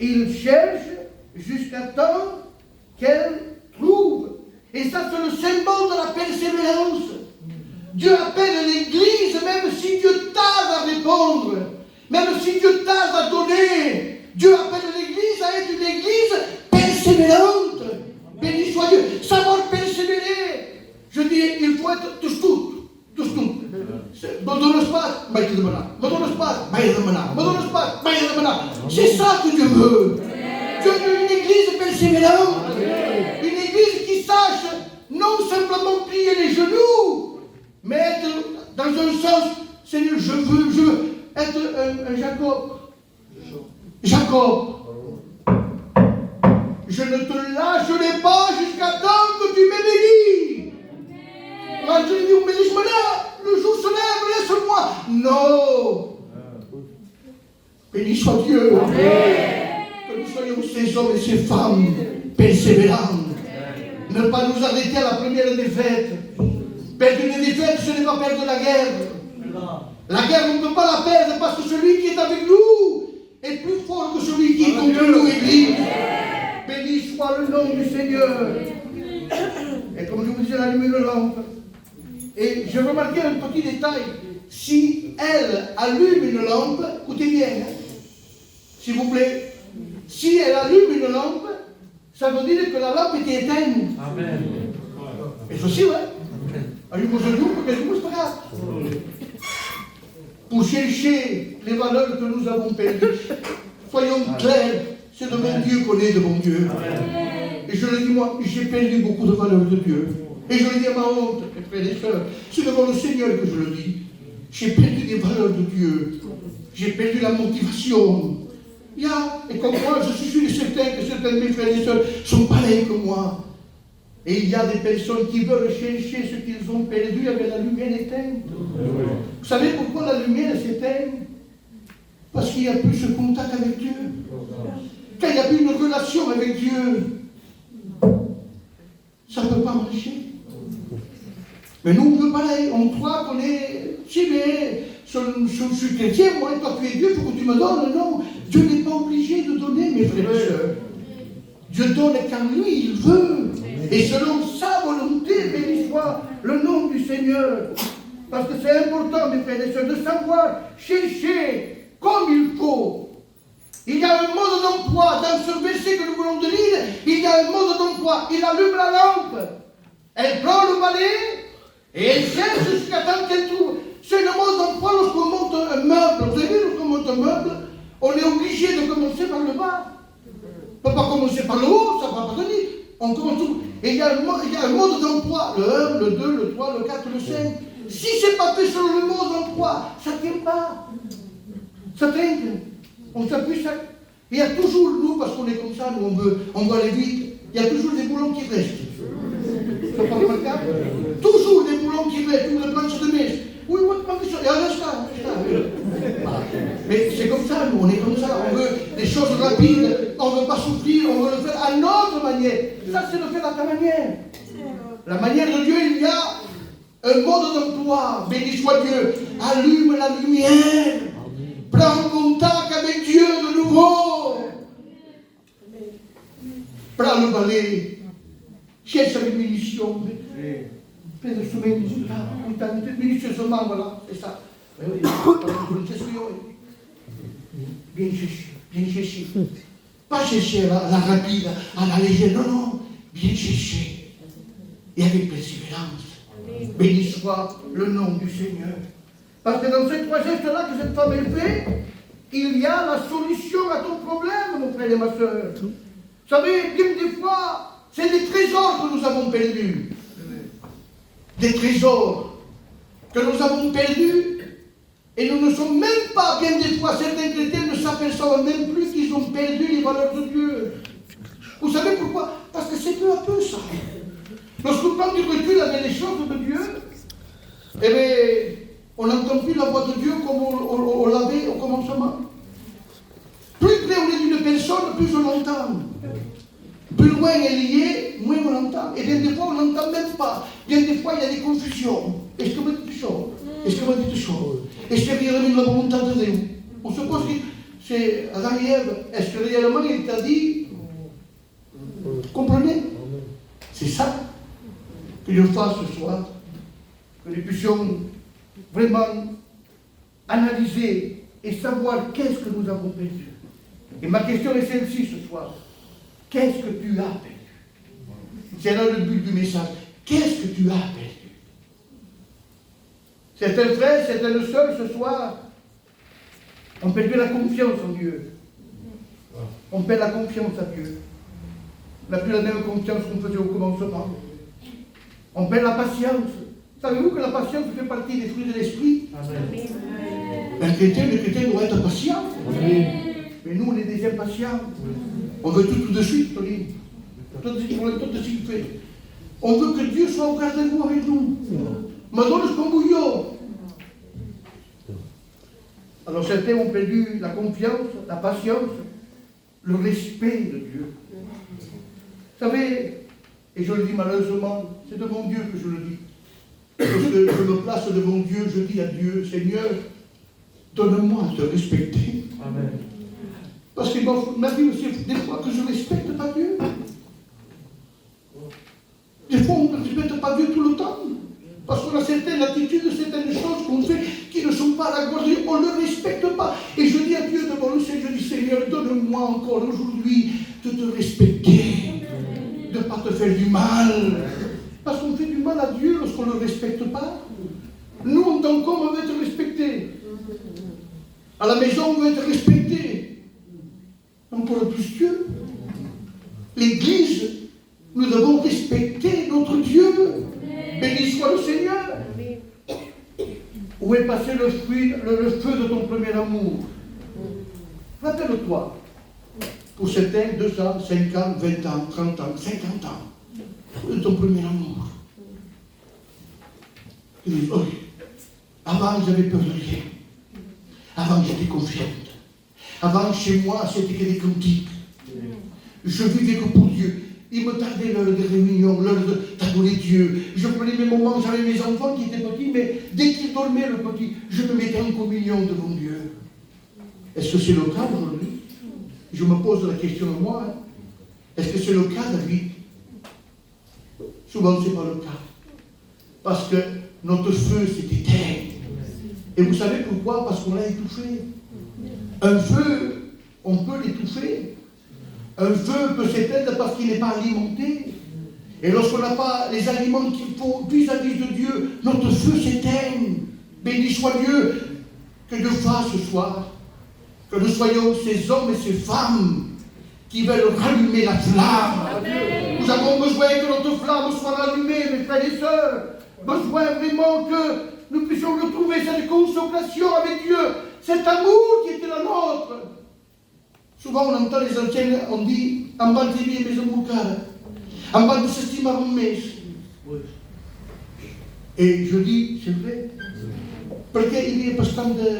il cherche jusqu'à temps qu'elle trouve. Et ça, c'est le symbole de la persévérance. Dieu appelle l'Église, même si Dieu tarde à répondre, même si Dieu tarde à donner. Dieu appelle l'Église à être une Église persévérante. Béni soit Dieu. Savoir persévérer. Je dis, il faut être tous tout. C'est ça que Dieu veut. Dieu veut une église persévérante. Une église qui sache non simplement plier les genoux, mais être dans un sens, Seigneur, je veux être un Jacob. Jacob. Je ne te lâcherai pas jusqu'à temps que tu me bénis. Quand je dis, mais laisse-moi là, le jour se lève, laisse-moi. Non. Béni soit Dieu. Que nous soyons ces hommes et ces femmes persévérants. Ne pas nous arrêter à la première défaite. Perdre une défaite, ce n'est pas perdre la guerre. La guerre, on ne peut pas la perdre parce que celui qui est avec nous est plus fort que celui qui est contre nous, Église. Béni soit le nom du Seigneur. Et comme je vous disais, elle allume une lampe. Et j'ai remarqué un petit détail. Si elle allume une lampe, écoutez bien, s'il vous plaît, si elle allume une lampe, ça veut dire que la lampe était éteinte. Amen. Et ceci, ouais. Allume aujourd'hui, parce que c'est pas grave. Pour chercher les valeurs que nous avons perdues, soyons clairs, c'est de bon Dieu qu'on est de bon Dieu. Et je le dis moi, j'ai perdu beaucoup de valeurs de Dieu. Et je le dis à ma honte, mes frères et sœurs, c'est devant le Seigneur que je le dis. J'ai perdu des valeurs de Dieu. J'ai perdu la motivation. Et comme moi, je suis sûr et certain que certains de mes frères et sœurs sont pareils que moi. Et il y a des personnes qui veulent chercher ce qu'ils ont perdu avec la lumière éteinte. Vous savez pourquoi la lumière s'éteint? Parce qu'il n'y a plus ce contact avec Dieu. Quand il n'y a plus une relation avec Dieu, ça ne peut pas marcher. Mais nous, on veut pareil. On croit qu'on est... Si, mais je suis chrétien, moi, et toi, tu es Dieu, il faut que tu me donnes. Non, Dieu n'est pas obligé de donner, mes frères et sœurs. Dieu donne quand lui, il veut. Et selon sa volonté, béni soit le nom du Seigneur. Parce que c'est important, mes frères et sœurs, de savoir chercher comme il faut. Il y a un mode d'emploi. Dans ce verset que nous voulons de lire, il y a un mode d'emploi. Il allume la lampe. Elle prend le balai et elle cherche jusqu'à temps qu'elle trouve. C'est le mode d'emploi lorsqu'on monte un meuble. Vous avez vu, lorsqu'on monte un meuble, on est obligé de commencer par le bas. On ne peut pas commencer par le haut, ça ne va pas tenir. On commence tout. Et il y a un mode d'emploi. Le 1, le 2, le 3, le 4, le 5. Si ce n'est pas fait sur le mode d'emploi, ça ne tient pas. Ça trinque. On s'appuie ça. Il y a toujours, nous, parce qu'on est comme ça, nous, on veut aller vite, il y a toujours des boulons qui restent. Ça pas remarquable? Toujours des boulons qui restent, ou les planches de mèche. Oui, il y a ça. Mais c'est comme ça, nous, on est comme ça. On veut des choses rapides, on ne veut pas souffrir, on veut le faire à notre manière. Ça, c'est le faire à ta manière. La manière de Dieu, il y a un mode d'emploi. Béni soit Dieu. Allume la lumière. Prends contact avec Dieu de nouveau. Prends le balai. Cherche les munitions. Prends le sommeil minutieusement, voilà, c'est ça. Bien chercher. Pas chercher à la rapide, à la légère, non. Bien chercher. Et avec persévérance. Béni soit le nom du Seigneur. Parce que dans ces trois gestes-là que cette femme a fait, il y a la solution à ton problème, mon frère et ma soeur. Vous savez, bien des fois, c'est des trésors que nous avons perdus. des trésors que nous avons perdus et nous ne sommes même pas, bien des fois, certains chrétiens ne s'aperçoivent même plus qu'ils ont perdu les valeurs de Dieu. Vous savez pourquoi? Parce que c'est peu à peu ça. Lorsqu'on prend du recul avec les choses de Dieu, eh bien, on n'entend plus la voix de Dieu comme on l'avait au commencement. Plus près on est d'une personne, plus on l'entend. Plus loin elle y est, moins on l'entend. Et bien des fois, on n'entend même pas. Bien des fois, il y a des confusions. Est-ce que me dit chose? Est-ce que me dit chose? Est-ce que réellement la volonté de Dieu? On se pose que c'est Adam et Ève. Est-ce que réellement il t'a dit? Comprenez? C'est ça que Dieu fasse ce soir. Que nous puissions vraiment analyser et savoir qu'est-ce que nous avons perdu. Et ma question est celle-ci ce soir. Qu'est-ce que tu as perdu? C'est là le but du message. Qu'est-ce que tu as perdu? Certains frères, certaines sœurs ce soir ont perdu la confiance en Dieu. On perd la confiance à Dieu. On n'a plus la même confiance qu'on faisait au commencement. On perd la patience. Savez-vous que la patience fait partie des fruits de l'esprit? Le chrétien doit être patient. Mais nous, on est des impatients. On veut tout de suite, Pauline. Tout de suite fait. On veut que Dieu soit au garde-à-vous avec nous. Me donne ce bouillon. Alors certains ont perdu la confiance, la patience, le respect de Dieu. Vous savez, et je le dis malheureusement, c'est devant Dieu que je le dis. Lorsque je me place devant Dieu, je dis à Dieu, Seigneur, donne-moi à te respecter. Amen. Parce que dans ma vie aussi, des fois que je ne respecte pas Dieu. Des fois, on ne respecte pas Dieu tout le temps. Parce qu'on a certaines attitudes, certaines choses qu'on fait qui ne sont pas à la gloire de Dieu. On ne le respecte pas. Et je dis à Dieu devant le Seigneur, je dis, Seigneur, donne-moi encore aujourd'hui de te respecter. De ne pas te faire du mal. Parce qu'on fait du mal à Dieu lorsqu'on ne le respecte pas. Nous, en tant qu'hommes, on veut être respectés. À la maison, on veut être respectés. Encore plus Dieu. L'Église, nous devons respecter notre Dieu. Béni soit le Seigneur. Où est passé le feu de ton premier amour? Rappelle-toi. Pour certains, 2 ans, 5 ans, 20 ans, 30 ans, 50 ans. De ton premier amour. Il dit, oh, avant, j'avais peur de rien. Avant, j'étais confiante. Avant, chez moi, c'était que des cantiques. Je vivais que pour Dieu. Il me tardait l'heure de réunion, l'heure d'adorer Dieu. Je prenais mes moments, j'avais mes enfants qui étaient petits, mais dès qu'ils dormaient, le petit, je me mettais en communion devant Dieu. Est-ce que c'est le cas aujourd'hui? Je me pose la question à moi. Hein. Est-ce que c'est le cas, David? Souvent, ce n'est pas le cas. Parce que notre feu s'est éteint. Et vous savez pourquoi? Parce qu'on l'a étouffé. Un feu, on peut l'étouffer. Un feu peut s'éteindre parce qu'il n'est pas alimenté. Et lorsqu'on n'a pas les aliments qu'il faut vis-à-vis de Dieu, notre feu s'éteint. Béni soit Dieu. Que Dieu fasse ce soir. Que nous soyons ces hommes et ces femmes qui veulent rallumer la flamme. Amen. Nous avons besoin que notre flamme soit rallumée, mes frères et sœurs. Besoin vraiment que nous puissions retrouver cette consécration avec Dieu, cet amour qui était la nôtre. Souvent on entend les anciens, on dit, en bas de vie, mais en bas de s'estime avant mes. Et je dis, c'est vrai, parce qu'il y a pas tant de.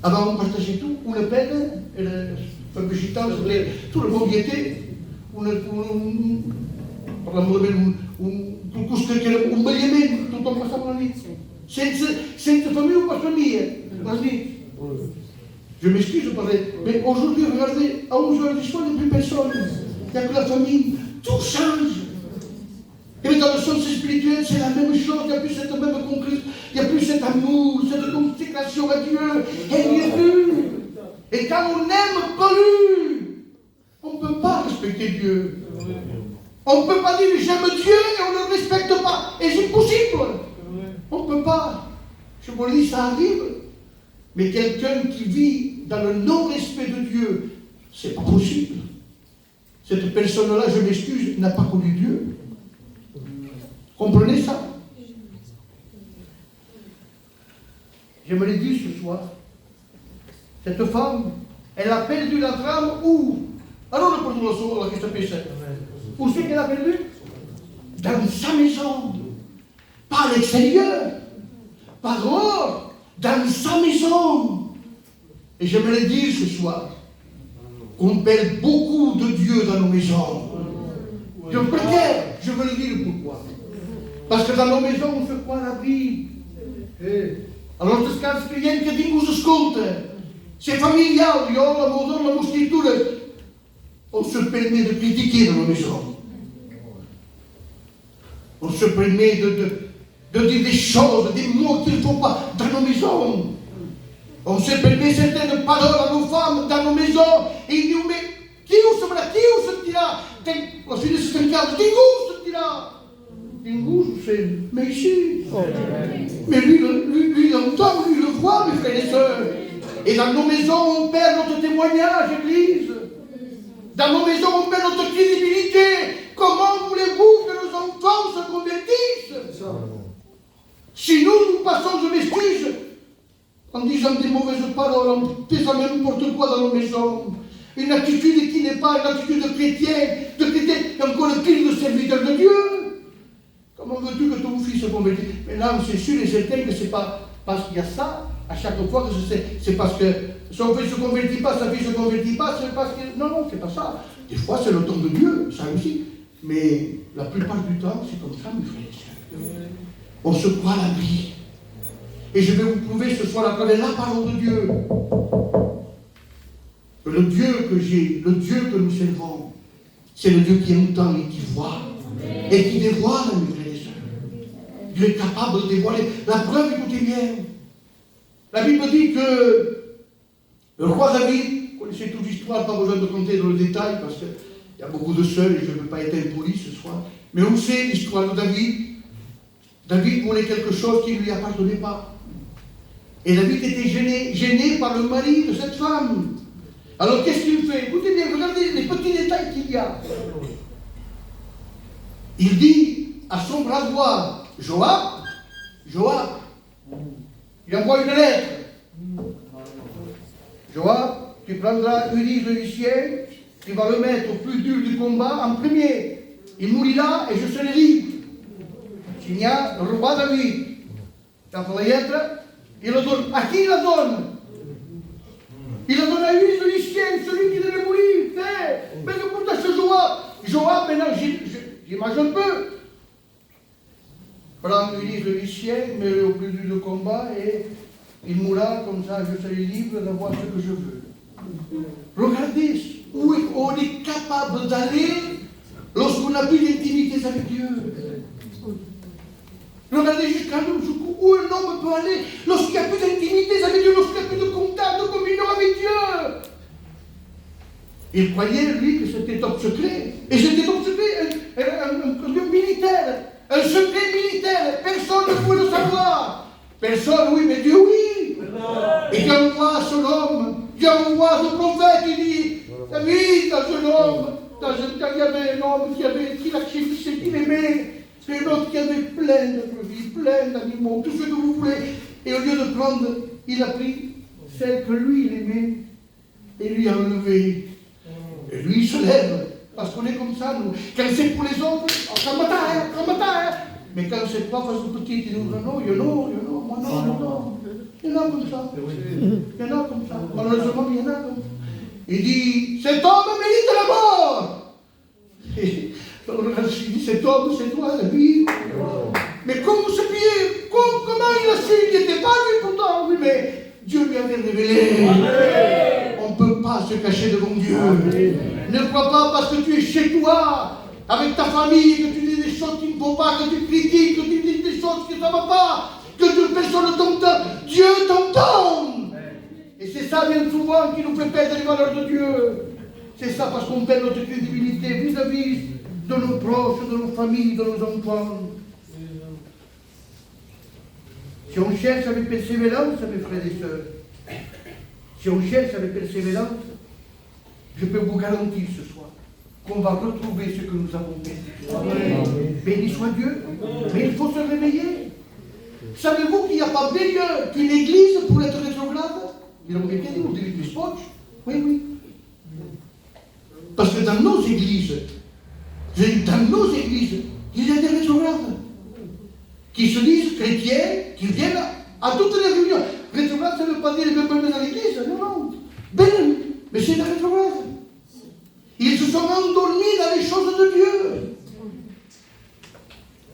Avant on partageait tout, ou le peine, et le vegetal, tout le monde y était, un belliment, tothom passava la nit. Sense famille ou pas famille, la nit. Je m'excuse, mais aujourd'hui, regardez, à 11h du soir, il n'y a plus personne. Il n'y a que la famille. Tout change. Et dans le sens spirituel, c'est la même chose. Il n'y a plus cette même concrétion. Il n'y a plus cet amour, cette consécration à Dieu. Elle n'y est plus. Et quand on n'aime plus, on ne peut pas respecter Dieu. On ne peut pas dire j'aime Dieu et on ne le respecte pas. Et c'est possible. On ne peut pas. Je vous le dis, ça arrive. Mais quelqu'un qui vit dans le non-respect de Dieu, c'est pas possible. Cette personne-là, je m'excuse, n'a pas connu Dieu. Comprenez ça? Je me l'ai dit ce soir. Cette femme, elle a perdu la trame où? Alors, le porte solo, la questa pesce. Où c'est qu'elle a perdu? Dans sa maison. Pas à l'extérieur. Pas dehors. Dans sa maison. Et je me l'ai dit ce soir. On perd beaucoup de Dieu dans nos maisons. Je préfère, je veux le dire pourquoi. Parce que dans nos maisons, on se croit à l'abri. Alors, das ganze client che dingus ascolta. C'est familial, io la mosquitura. On se permet de critiquer dans nos maisons. On se permet de dire des choses, des mots qu'il ne faut pas dans nos maisons. On se permet certaines paroles à nos femmes dans nos maisons. Et il dit, mais qui se dira? La fille de ce cas, qui se dira? Mais ici. Mais lui, il entend, lui, il le voit, mes frères et sœurs. Et dans nos maisons, on perd notre témoignage, Église. Dans nos maisons, on perd notre crédibilité. Comment voulez-vous que nos enfants se convertissent? Si nous passons de m'excuse en disant des mauvaises paroles, en faisant n'importe quoi dans nos maisons, une attitude qui n'est pas une attitude de chrétien, et encore le pire de serviteur de Dieu. Comment veux-tu que ton fils se convertisse? Mais là, c'est sûr et certain que c'est pas parce qu'il y a ça, à chaque fois que c'est parce que son fils ne se convertit pas, sa fille ne se convertit pas, c'est parce que... Non, c'est pas ça. Des fois, c'est le temps de Dieu, ça aussi. Mais la plupart du temps, c'est comme ça, mes frères et sœurs. On se croit à l'abri. Et je vais vous prouver ce soir à travers la parole de Dieu que le Dieu que j'ai, le Dieu que nous servons, c'est le Dieu qui entend et qui voit et qui dévoile, mes frères et sœurs. Dieu est capable de dévoiler. La preuve, écoutez bien. La Bible dit que le roi David, vous connaissez toute l'histoire, pas besoin de compter dans le détail parce qu'il y a beaucoup de seuls et je ne veux pas être impoli ce soir. Mais on sait l'histoire de David. David voulait quelque chose qui ne lui appartenait pas. Et David était gêné par le mari de cette femme. Alors qu'est-ce qu'il fait? Écoutez bien, regardez les petits détails qu'il y a. Il dit à son bras droit, Joab, il envoie une lettre. Joab, tu prendras Uris le Hittien, tu vas le mettre au plus dur du combat en premier. Il mourira et je serai libre. Signa le roi David. Dans la lettre, il la donne. À qui il la donne? Il la donne à Uris le Hittien, celui qui devait mourir. Mais que pourtant ce Joab, maintenant, j'imagine un peu. Prends Uris le Hittien, mets au plus dur du combat et il mourra comme ça, je serai libre d'avoir ce que je veux. Regardez où on est capable d'aller lorsqu'on n'a plus d'intimité avec Dieu. Regardez jusqu'à où un homme peut aller lorsqu'il n'y a plus d'intimité avec Dieu, lorsqu'il n'y a plus de contact, de communion avec Dieu. Il croyait, lui, que c'était top secret. Et c'était top secret, un militaire, un secret militaire. Personne ne pouvait le savoir. Personne, oui, mais Dieu, oui. Et Dieu envoie son homme, Dieu envoie son prophète, il dit, David, dans un homme, il y avait un homme qui l'acceptait, qui l'aimait. C'est un autre qui avait plein de brebis, plein d'animaux, tout ce que vous voulez. Et au lieu de prendre, il a pris celle que lui, il aimait, et lui a enlevé. Et lui, il se lève, parce qu'on est comme ça, nous. Quand c'est pour les autres, on mais quand c'est pas face aux petites, il nous dit non, moi non. Il y en a comme ça. Il y en a comme ça. Malheureusement, il y en a comme ça. Il dit, cet homme mérite la mort. Et alors, il dit, cet homme, c'est toi, la vie. Mais comment ce pied, comment il a su? Il n'était pas lui pourtant, oui, mais Dieu lui avait révélé. On ne peut pas se cacher devant Dieu. Ne crois pas parce que tu es chez toi, avec ta famille, que tu dis des choses qui ne vont pas, que tu critiques, que tu dis des choses qui ne vont pas, que personne ne t'entend. Dieu t'entend. Et c'est ça bien souvent qui nous fait perdre les valeurs de Dieu. C'est ça parce qu'on perd notre crédibilité vis-à-vis de nos proches, de nos familles, de nos enfants. Si on cherche avec persévérance, mes frères et sœurs, si on cherche avec persévérance, je peux vous garantir ce soir qu'on va retrouver ce que nous avons perdu. Béni soit Dieu, mais il faut se réveiller. Savez-vous qu'il n'y a pas meilleur qu'une église pour être rétrograde? Il aurait bien dit, vous dites du scotch. Oui, oui. Parce que dans nos églises, il y a des rétrogrades qui se disent chrétiens, qui viennent à toutes les réunions. Rétrograde, ça ne veut pas dire qu'ils ne veulent pas venir à l'église, non, non. Ben, mais c'est des rétrogrades. Ils se sont endormis dans les choses de Dieu.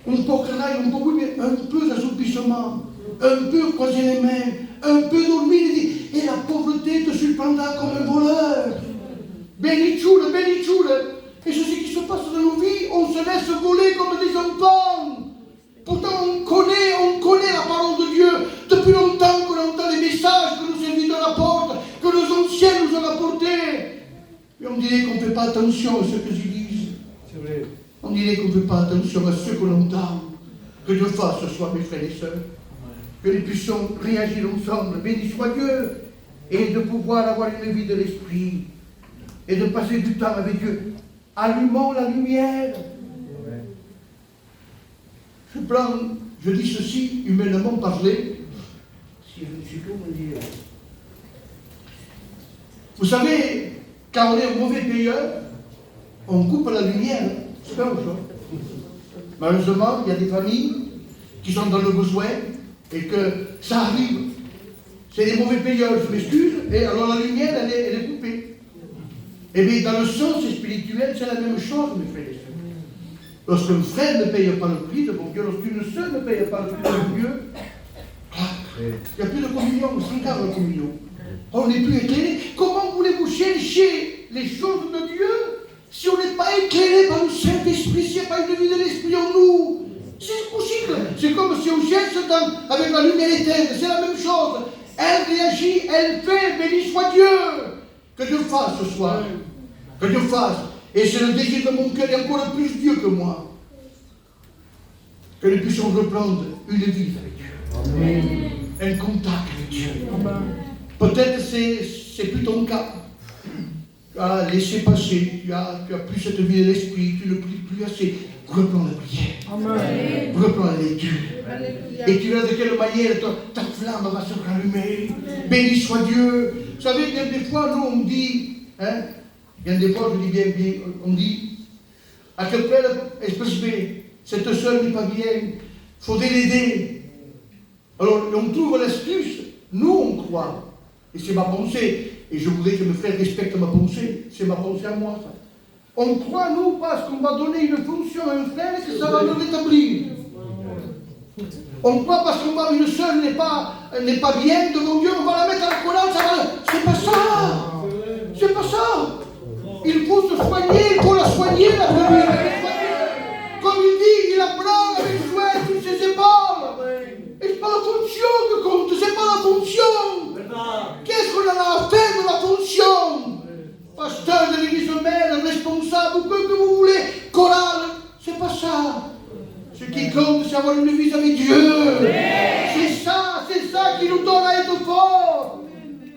Un peu craille, un peu oui, mais un peu d'assoupissement, un peu croiser les mains, un peu dormir, et la pauvreté te surprendra comme un voleur. Bénitchoule. Et c'est ce qui se passe dans nos vies, on se laisse voler comme des enfants. Pourtant on connaît la parole de Dieu. Depuis longtemps qu'on entend les messages que nos serviteurs apportent, que nos anciens nous ont apportés. Et on dirait qu'on ne fait pas attention à ce que ils disent. C'est vrai. On dirait qu'on ne fait pas attention à ce que l'on entend. Que Dieu fasse ce soir, mes frères et sœurs. Que nous puissions réagir ensemble, béni soit Dieu, et de pouvoir avoir une vie de l'esprit, et de passer du temps avec Dieu. Allumons la lumière. Je dis ceci, humainement parlé, si je ne suis pas me dire. Vous savez, quand on est un mauvais payeur, on coupe la lumière. C'est pas autre chose. Malheureusement, il y a des familles qui sont dans le besoin et que ça arrive. C'est des mauvais payeurs, je m'excuse, et alors la lumière, elle est coupée. Et bien, dans le sens spirituel, c'est la même chose, mes frères et sœurs. Lorsqu'un frère ne paye pas le prix de mon Dieu, lorsqu'une sœur ne paye pas le prix de mon Dieu, il n'y a plus de communion, sans garde de communion. On n'est plus éclairé. Comment voulez-vous chercher les choses de Dieu si on n'est pas éclairé par le Saint-Esprit, s'il n'y a pas une vie de l'Esprit en nous? C'est possible. C'est comme si on cherche avec la lumière éteinte. C'est la même chose. Elle réagit, elle fait, béni soit Dieu. Que Dieu fasse ce soir. Que Dieu fasse. Et c'est le désir de mon cœur, et encore plus Dieu que moi. Que nous puissions reprendre une vie avec Dieu. Amen. Un contact avec Dieu. Amen. Peut-être c'est plus ton cas. Tu as laissé passer, tu as plus cette vie de l'esprit, tu ne pries plus assez. Reprends la prière. Amen. Reprends la lecture. Alléluia. Et tu verras de quelle manière ta flamme va se rallumer. Béni soit Dieu. Vous savez, il y a des fois, nous, on dit, il y a des fois, je dis bien, on dit, à quel point cette soeur n'est pas bien, il faudrait l'aider. Alors, on trouve l'astuce. Nous, on croit. Et c'est ma pensée. Et je voudrais que mes frères respectent ma pensée. C'est ma pensée à moi, ça. On croit, nous, parce qu'on va donner une fonction à un frère et que ça va le rétablir. On croit parce qu'on va, une sœur n'est pas bien devant Dieu, on va la mettre à la colonne, ça va. C'est pas ça. C'est pas ça. Il faut se soigner, il faut la soigner, la famille. Comme il dit, il la prend avec joie sur ses épaules. Et c'est pas la fonction que compte, c'est pas la fonction. Qu'est-ce qu'on en a à faire de la fonction? Pasteur de l'église mère, responsable, ou que vous voulez, chorale, c'est pas ça. Ce qui compte, c'est avoir une vie avec Dieu. C'est ça qui nous donne à être forts.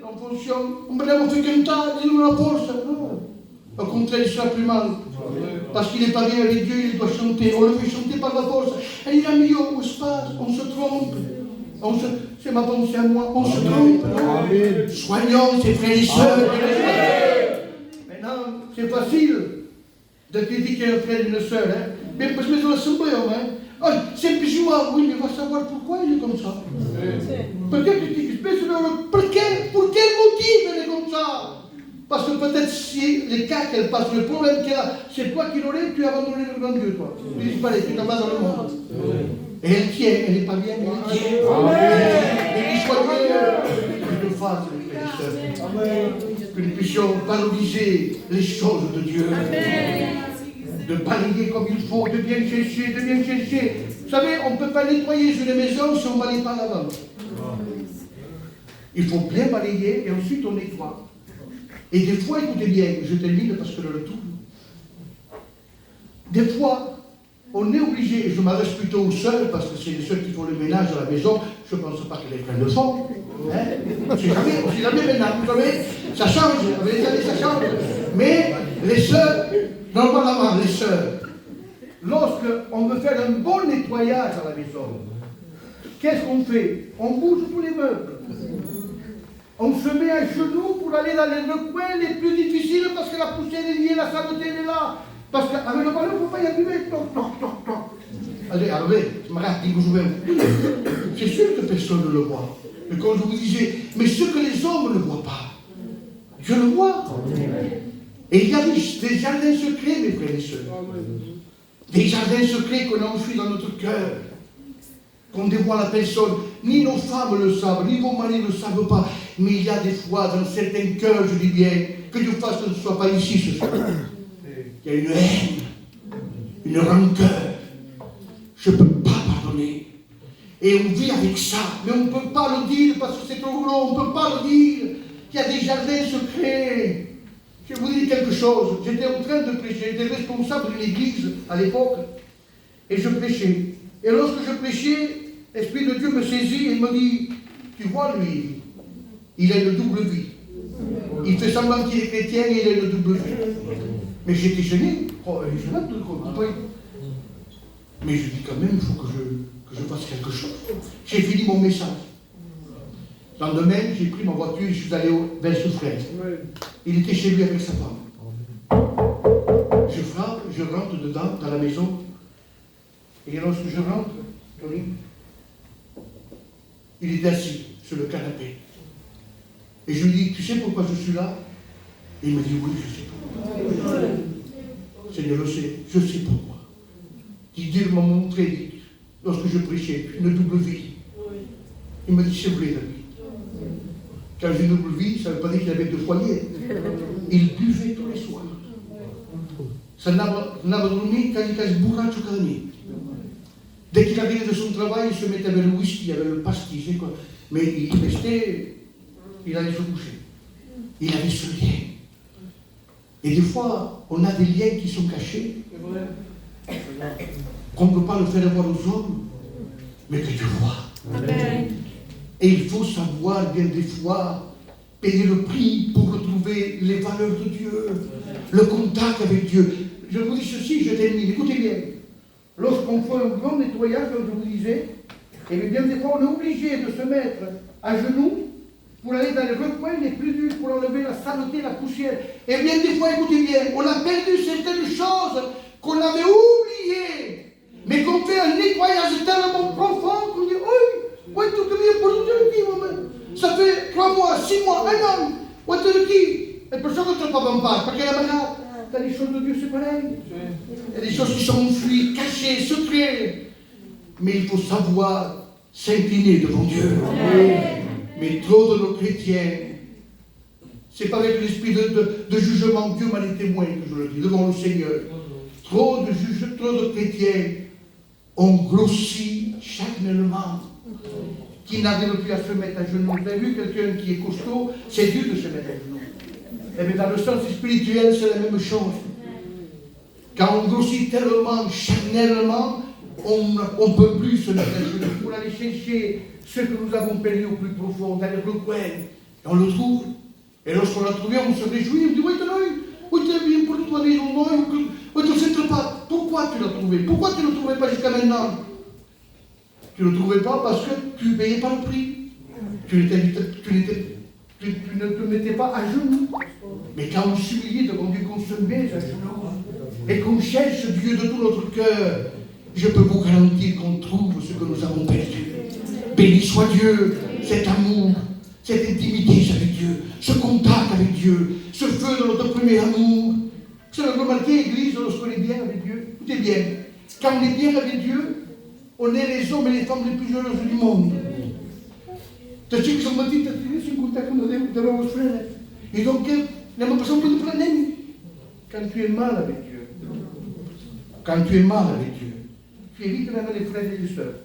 En fonction, on me fait qu'un tas, dis-nous la force. Non. Au contraire, il sera plus mal. Parce qu'il n'est pas bien avec Dieu, il doit chanter. On le fait chanter par la force. Et il a mis au espace, on se trompe. C'est ma pensée à moi, on se trompe. Soignons ses frères et sœurs. Maintenant, c'est facile de critiquer un frère et une sœur. Mais parce que dans l'assemblée, c'est bizarre, oui, mais on va savoir pourquoi il est comme ça. Peut-être qu'il pour quel motif elle est comme ça? Parce que peut-être si les cas qu'elle passe, le problème qu'elle a, c'est toi qui l'aurais, tu as abandonné le grand Dieu, toi. Tu disparais, tu t'en vas dans le monde. Et elle tient, elle n'est pas bien, mais elle tient. Et qu'il soit Dieu, que nous fasse, les frères et sœurs. Que nous puissions valoriser les choses de Dieu. De balayer comme il faut, de bien chercher. Vous savez, on ne peut pas nettoyer une maison si on ne balaye pas l'avant. Il faut bien balayer et ensuite on nettoie. Et des fois, écoutez bien, je termine parce que le retour. Des fois, on est obligé, et je m'adresse plutôt aux sœurs, parce que c'est les sœurs qui font le ménage à la maison, je ne pense pas que les frères le font. C'est jamais maintenant, vous savez, ça change, avec les années ça change. Mais les sœurs, Normalement, les sœurs, lorsqu'on veut faire un bon nettoyage à la maison, qu'est-ce qu'on fait? On bouge tous les meubles. On se met à genoux pour aller dans les recoins les plus difficiles parce que la poussière est liée, la saleté est là. Parce qu'avec le ballon, il ne faut pas y arriver. Toc, toc, toc, toc. Allez, c'est sûr que personne ne le voit. Mais comme je vous disais, mais ce que les hommes ne voient pas, Dieu le voit. Et il y a des jardins secrets, mes frères et sœurs. Des jardins secrets qu'on a enfouis dans notre cœur. Qu'on dévoile à personne. Ni nos femmes le savent, ni vos maris ne le savent pas. Mais il y a des fois, dans certains cœurs, je dis bien, que Dieu fasse que ce ne soit pas ici ce soir. Il y a une haine, une rancœur. Je ne peux pas pardonner. Et on vit avec ça. Mais on ne peut pas le dire parce que c'est trop long. On ne peut pas le dire. Il y a des jardins secrets. Je vais vous dire quelque chose. J'étais en train de prêcher. J'étais responsable d'une église à l'époque. Et je prêchais. Et lorsque je prêchais, l'Esprit de Dieu me saisit et il me dit, tu vois lui, il a une double vie. Il fait semblant qu'il est chrétien et il a une double vie. Mais j'étais gêné. Oh, je vais tout comprendre. Mais je dis quand même, il faut que je fasse quelque chose. J'ai fini mon message. Le lendemain, j'ai pris ma voiture et je suis allé vers ce frère. Il était chez lui avec sa femme. Je frappe, je rentre dedans, dans la maison. Et lorsque je rentre, Tony, il est assis sur le canapé. Et je lui dis, tu sais pourquoi je suis là? Et il me dit, oui, je sais pourquoi. Seigneur le sait, je sais pourquoi. Dieu m'a montré, lorsque je prêchais, une double vie. Il m'a dit, c'est vrai, David. Quand j'ai une double vie, ça ne veut pas dire qu'il avait deux foyers. Il buvait tous les soirs. Ça n'a dormi quand il se borracho cada nuit. Dès qu'il arrivait de son travail, il se mettait avec le whisky, avec le pastis, quoi. Mais il restait, il allait se coucher. Il avait ce lien. Et des fois, on a des liens qui sont cachés, qu'on ne peut pas le faire voir aux hommes, mais que Dieu voit. Amen. Et il faut savoir, bien des fois, payer le prix pour retrouver les valeurs de Dieu, le contact avec Dieu. Je vous dis ceci, je termine, écoutez bien. Lorsqu'on fait un grand nettoyage, comme je vous disais, et bien des fois on est obligé de se mettre à genoux pour aller dans les recoins les plus durs, pour enlever la saleté, la poussière. Et bien des fois, écoutez bien, on a perdu certaines choses qu'on avait oubliées, mais qu'on fait un nettoyage tellement profond qu'on dit, oui, tout est bien pour nous, ça fait 3 mois, 6 mois, 1 an, où est-ce que et pour ça qu'on ne peut pas en parler, parce que la manière, dans les choses de Dieu, c'est pareil. Il y a des choses qui sont enfuies, cachées, secrètes. Mais il faut savoir s'incliner devant Dieu. Mais trop de nos chrétiens, c'est pas avec l'esprit de jugement, Dieu m'a les témoins que je le dis, devant le Seigneur. Trop de chrétiens ont grossi charnellement, qui n'arrivent plus à se mettre à genoux. Vous avez vu quelqu'un qui est costaud, c'est dur de se mettre à genoux. Et bien dans le sens spirituel, c'est la même chose. Quand on grossit tellement, charnellement, on ne peut plus se mettre à genoux pour aller chercher ce que nous avons perdu au plus profond, dans le recoin. Et on le trouve. Et lorsqu'on l'a trouvé, on se réjouit, on dit, oui, t'es bien pour toi, oui, tu ne sais pas. Pourquoi tu l'as trouvé? Pourquoi tu ne le trouvais pas jusqu'à maintenant? Tu ne le trouvais pas parce que tu ne payais pas le prix. Tu ne te mettais pas à genoux. Mais quand on s'humilie devant Dieu, qu'on se met à genoux, et qu'on cherche Dieu de tout notre cœur, je peux vous garantir qu'on trouve ce que nous avons perdu. Béni soit Dieu, cet amour, cette intimité avec Dieu, ce contact avec Dieu, ce feu de notre premier amour. Vous avez remarqué, Église, lorsqu'on est bien avec Dieu, écoutez bien, quand on est bien avec Dieu, on est les hommes et les femmes les plus heureuses du monde. Tu sais que sono matite attraverso in contatto con le frères. Et donc, la même personne peut te prendre quand tu es mal avec Dieu. Quand tu es mal avec Dieu, tu évites même les frères et les sœurs.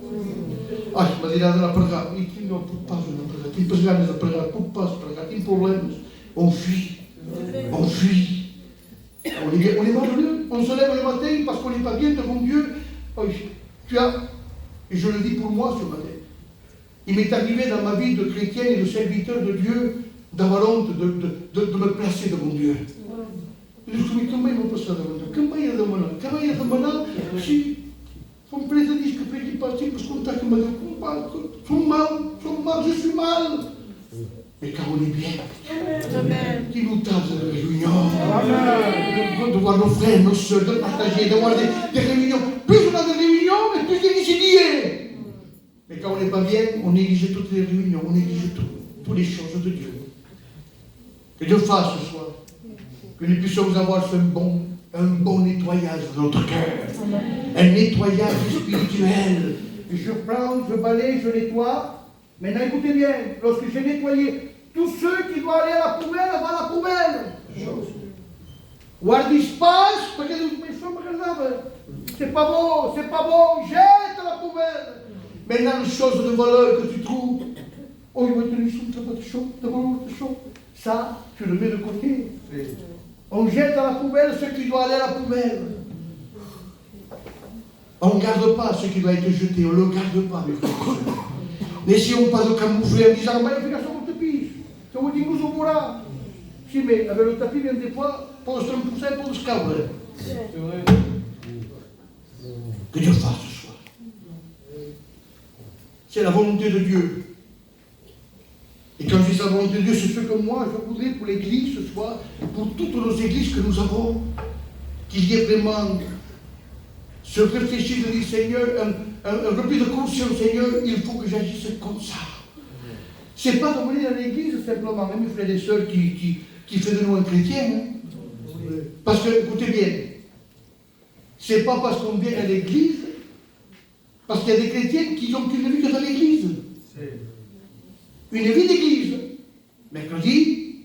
Ah, ma dirà della pregare, ti non può pas una pregare, ti pregare da pregare, può pas pregare, ti problème. On fuit. On fuit. On est malheureux. On se lève le matin parce qu'on n'est pas bien devant Dieu. Oh, et je le dis pour moi ce matin. Il m'est arrivé dans ma vie de chrétien et de serviteur de Dieu d'avoir honte de me placer devant Dieu. Eu estou também no passado, campanha da manhã, se são presa diz que para aqui para sempre contar que me sou mal, je suis mal. Mais car on est bien. Qui nous tape dans les réunions, de voir nos frères, nos soeurs, de partager, d'avoir des réunions. Plus on a des réunions, et plus il est lié. Mais quand on n'est pas bien, on néglige toutes les réunions, on néglige toutes les choses de Dieu. Que Dieu fasse ce soir, que nous puissions avoir un bon nettoyage de notre cœur, un nettoyage spirituel. Je prends, je balaye, je nettoie. Maintenant écoutez bien, lorsque j'ai nettoyé tous ceux qui doivent aller à la poubelle, va à la poubelle. Guarde espace, parce que mes femmes regardaient. C'est pas bon, jette à la poubelle. Maintenant, les choses de valeur que tu trouves, oh, il va tenir de chaud, ça, tu le mets de côté. On jette à la poubelle ce qui doit aller à la poubelle. On ne garde pas ce qui doit être jeté, on ne le garde pas, mes frères. N'essayons pas de camoufler en disant, bah, il fait sur le tapis, ça vous dit, nous on pourra. Si, mais avec le tapis, vient des fois, pour se pousser, pour se cabrer. C'est vrai. Que Dieu fasse ce soir. C'est la volonté de Dieu. Et quand je dis la volonté de Dieu, c'est ce que moi, je voudrais pour l'Église ce soir, pour toutes nos églises que nous avons, qu'il y ait vraiment se réfléchir, de dire, Seigneur, un repli de conscience, Seigneur, il faut que j'agisse comme ça. Ce n'est pas de venir à l'église simplement, même mes frères et sœurs qui fait de nous un chrétien. Hein. Parce que, écoutez bien, ce n'est pas parce qu'on vient à l'église, parce qu'il y a des chrétiens qui n'ont qu'une vie que dans l'église. Une vie d'église. Mercredi,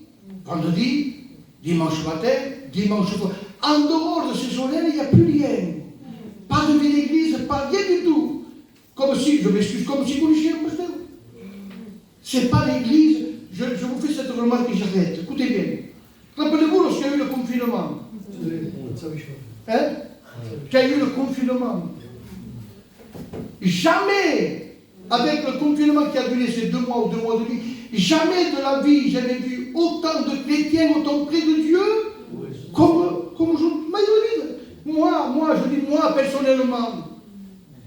vendredi, dimanche matin, dimanche soir. En dehors de ces horaires, il n'y a plus rien. Pas de vie d'église, pas rien du tout. Comme si, je m'excuse, comme si vous lisiez un pasteur. C'est pas l'église. Je vous fais cette remarque et j'arrête. Écoutez bien. Rappelez-vous lorsqu'il y a eu le confinement. Hein? Qu'il y a eu le confinement. Jamais, avec le confinement qui a duré ces 2 mois ou 2 mois et demi, jamais de la vie, j'avais vu autant de chrétiens, autant près de Dieu, comme je m'imagine. Moi, je dis moi personnellement,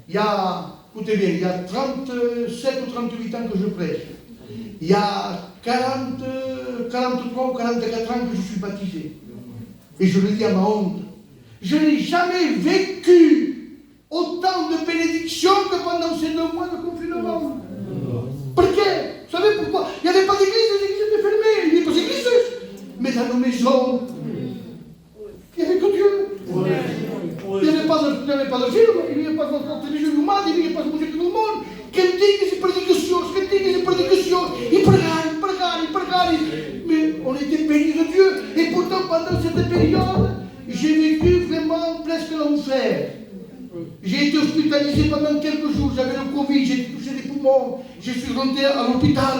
il y a, écoutez bien, il y a 37 ou 38 ans que je prêche. Il y a 43 ou 44 ans que je suis baptisé. Et je le dis à ma honte. Je n'ai jamais vécu autant de bénédictions que pendant ces 2 mois de confinement. Pourquoi? Vous savez pourquoi? Il n'y avait pas d'église, les églises étaient fermées. Il n'y avait pas d'église. Mais dans nos maisons, il n'y avait que Dieu. Il n'y avait pas de film, il n'y avait pas de télévision humaine, il n'y avait pas de musique du monde. Cantigas e prédications, il pregare. Mais on était bénis de Dieu. Et pourtant, pendant cette période, j'ai vécu vraiment presque l'enfer. J'ai été hospitalisé pendant quelques jours, j'avais le Covid, j'ai touché les poumons, je suis rentré à l'hôpital.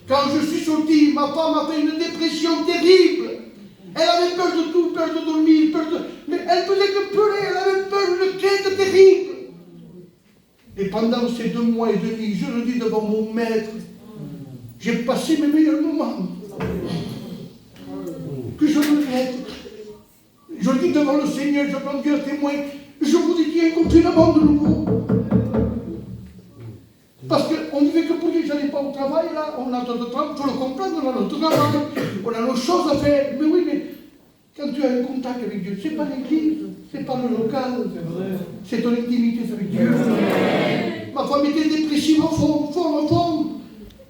Quand je suis sorti, ma femme a fait une dépression terrible. Elle avait peur de tout, peur de dormir, mais elle faisait que pleurer, elle avait peur d'une crainte terrible. Et pendant ces 2 mois et demi, je le dis devant mon maître, j'ai passé mes meilleurs moments. Que je regrette. Je le dis devant le Seigneur, je prends Dieu à témoin. Je vous dis qu'il y a un confinement de nouveau. Parce qu'on ne vivait que pour dire que je n'allais pas au travail, là, on a notre travail, il faut le comprendre, on a notre travail, on a nos choses à faire. Mais oui, mais quand tu as un contact avec Dieu, ce n'est pas l'église, ce n'est pas le local, c'est ton intimité avec Dieu. Ma femme était dépressive au fond.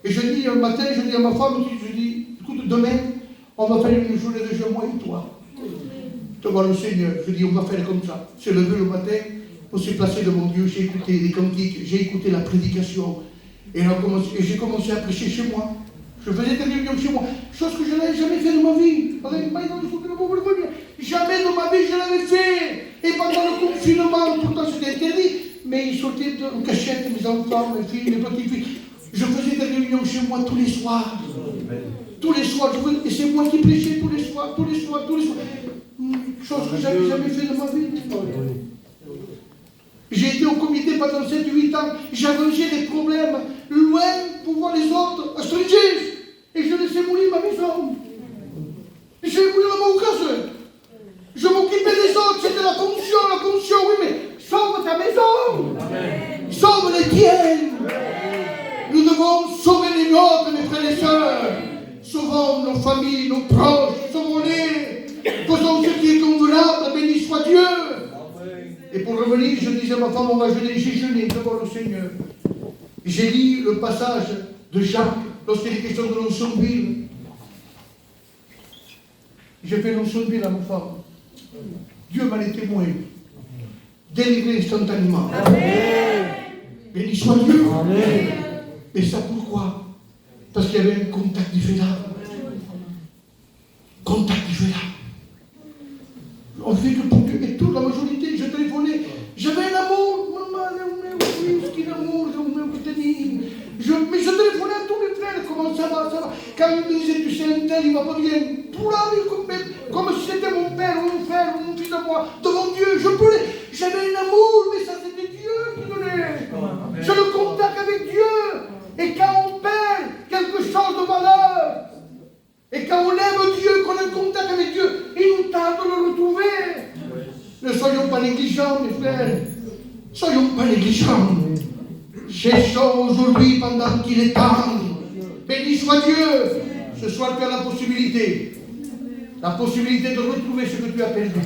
Et je dis un matin, je dis à ma femme, je dis, écoute, demain, on va faire une journée de jeûne, moi et toi. Tu vois le Seigneur, je dis, on va faire comme ça. Je suis levé le matin, on s'est placé devant Dieu, j'ai écouté les cantiques, j'ai écouté la prédication. Et j'ai commencé à prêcher chez moi. Je faisais des réunions chez moi, chose que je n'avais jamais fait de ma vie. Jamais de ma vie je l'avais fait. Et pendant le confinement, pourtant c'était interdit, mais ils sortaient en cachette, mes enfants, mes filles, mes petites-filles. Je faisais des réunions chez moi tous les soirs. Tous les soirs, et c'est moi qui prêchais tous les soirs. Chose que je n'avais jamais fait de ma vie. J'ai été au comité pendant 7-8 ans, j'avançais des problèmes loin pour voir les autres, à Strangers, et je laissais mourir ma maison. Et je laissais mourir ma maison. devons sauver les nôtres, mes frères et sœurs. Sauvons nos familles, nos proches, sauvons-les. Faisons ce qui est convenable, béni soit Dieu. Et pour revenir, je disais à ma femme, on va jeûner, j'ai jeûné devant le Seigneur. J'ai lu le passage de Jacques, lorsqu'il est question de l'Onsonville. J'ai fait l'Onsonville à ma femme. Dieu m'a les témoins. Délivré instantanément. Amen. Béni soit Dieu. Amen. Et ça pourquoi? Parce qu'il y avait un contact différent. Contact différent. On fait que pour Dieu et toute la majorité, je téléphonais. J'avais un amour, maman, quel amour, mais je téléphonais à tous mes frères, comment ça va, ça va. Quand ils me disaient, tu sais, un tel, il va pas bien. Tout là, comme si c'était mon père, ou mon frère, ou mon fils à moi, devant Dieu, je pleurais. J'avais un amour, mais ça c'était Dieu qui donnait. C'est le contact avec Dieu. Et quand on perd quelque chose de valeur, et quand on aime Dieu, qu'on a un contact avec Dieu, il nous tarde de le retrouver. Ne soyons pas négligents, mes frères. Soyons pas négligents. Cherchons aujourd'hui pendant qu'il est temps. Béni soit Dieu. Ce soir, tu as la possibilité de retrouver ce que tu as perdu.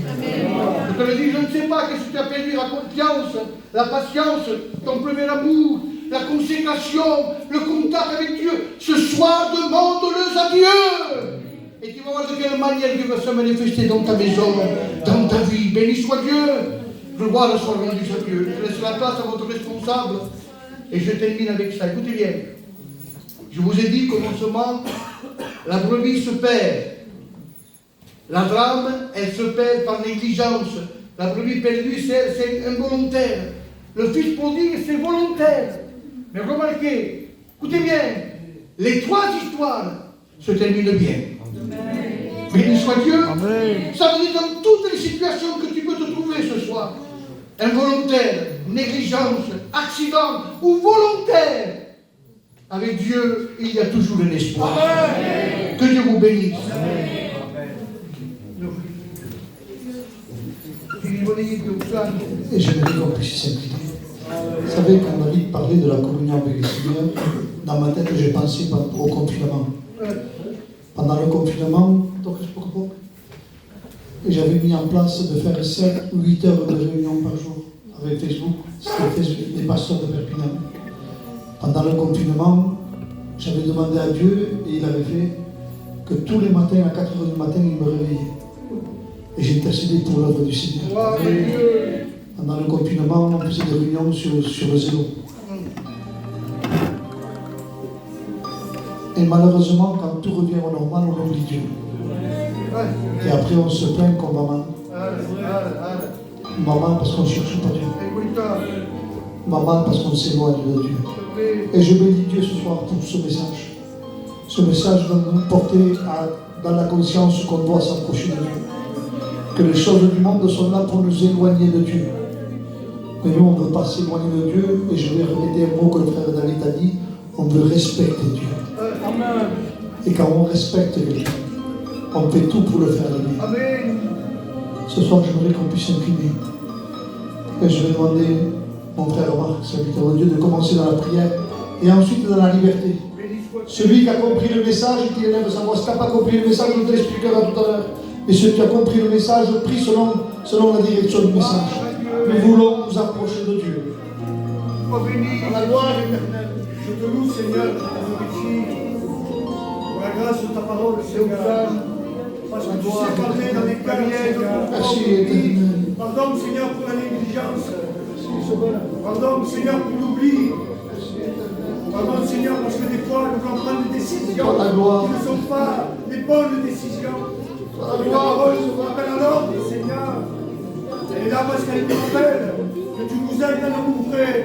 Je te le dis, je ne sais pas qu'est-ce que tu as perdu, la confiance, la patience, ton premier amour, la consécration, le contact avec Dieu. Ce soir, demande-le à Dieu. Et tu vas voir de quelle manière Dieu va se manifester dans ta maison, dans ta vie. Béni soit Dieu. Gloire soit rendue à Dieu. Je laisse la place à votre responsable. Et je termine avec ça. Écoutez bien. Je vous ai dit qu'au commencement, la brebis se perd. La drame, elle se perd par négligence. La brebis perdue, c'est involontaire. Le fils prodigue, c'est volontaire. Mais remarquez, écoutez bien, les trois histoires se terminent bien. Béni soit Dieu. Amen. Ça veut dire dans toutes les situations que tu peux te trouver ce soir, involontaire, négligence, accident ou volontaire, avec Dieu, il y a toujours un espoir. Amen. Que Dieu vous bénisse. Amen. Et j'aimerais qu'on puisse s'incliner. Vous savez, quand David parlait de la communion avec le Seigneur, dans ma tête, j'ai pensé au confinement. Pendant le confinement, j'avais mis en place de faire 7 ou 8 heures de réunion par jour avec Facebook. C'était fait les pasteurs de Perpignan. Pendant le confinement, j'avais demandé à Dieu et il avait fait que tous les matins, à 4 heures du matin, il me réveillait. Et j'ai intercédé pour l'œuvre du Seigneur. Pendant le confinement, on faisait des réunions sur le zélo. Et malheureusement, quand tout revient au normal, on oublie Dieu. Et après, on se plaint qu'on va mal. Maman, parce qu'on ne cherche pas Dieu. Maman, parce qu'on s'éloigne de Dieu. Et je bénis Dieu ce soir pour ce message. Ce message va nous porter dans la conscience qu'on doit s'approcher de Dieu. Que les choses du monde sont là pour nous éloigner de Dieu. Mais nous, on ne veut pas s'éloigner de Dieu. Et je vais répéter un mot que le frère David a dit. On veut respecter Dieu. Amen. Et quand on respecte quelqu'un, on fait tout pour le faire aimer. Amen. Ce soir, j'aimerais qu'on puisse s'incliner. Et je vais demander mon frère Marc, serviteur de Dieu, de commencer dans la prière et ensuite dans la liberté. Celui qui a compris le message et qui élève sa voix. Si tu n'as pas compris le message, je te l'expliquerai tout à l'heure. Et celui qui a compris le message, prie selon la direction du message. Nous voulons nous approcher de Dieu. Dans la gloire éternelle, je te loue, Seigneur, je te glorifie pour la grâce de ta parole, Seigneur. Parce que tu sais parler dans les carrières de ton vie. Pardon, Seigneur, pour la négligence. Pardon, Seigneur, pour l'oubli. Pardon, Seigneur, parce que des fois, nous voulons prendre des décisions qui ne sont pas les bonnes décisions. Ta parole nous rappelle à l'ordre, Seieur. Elle est là parce qu'elle nous rappelle que tu nous aides dans nos frères.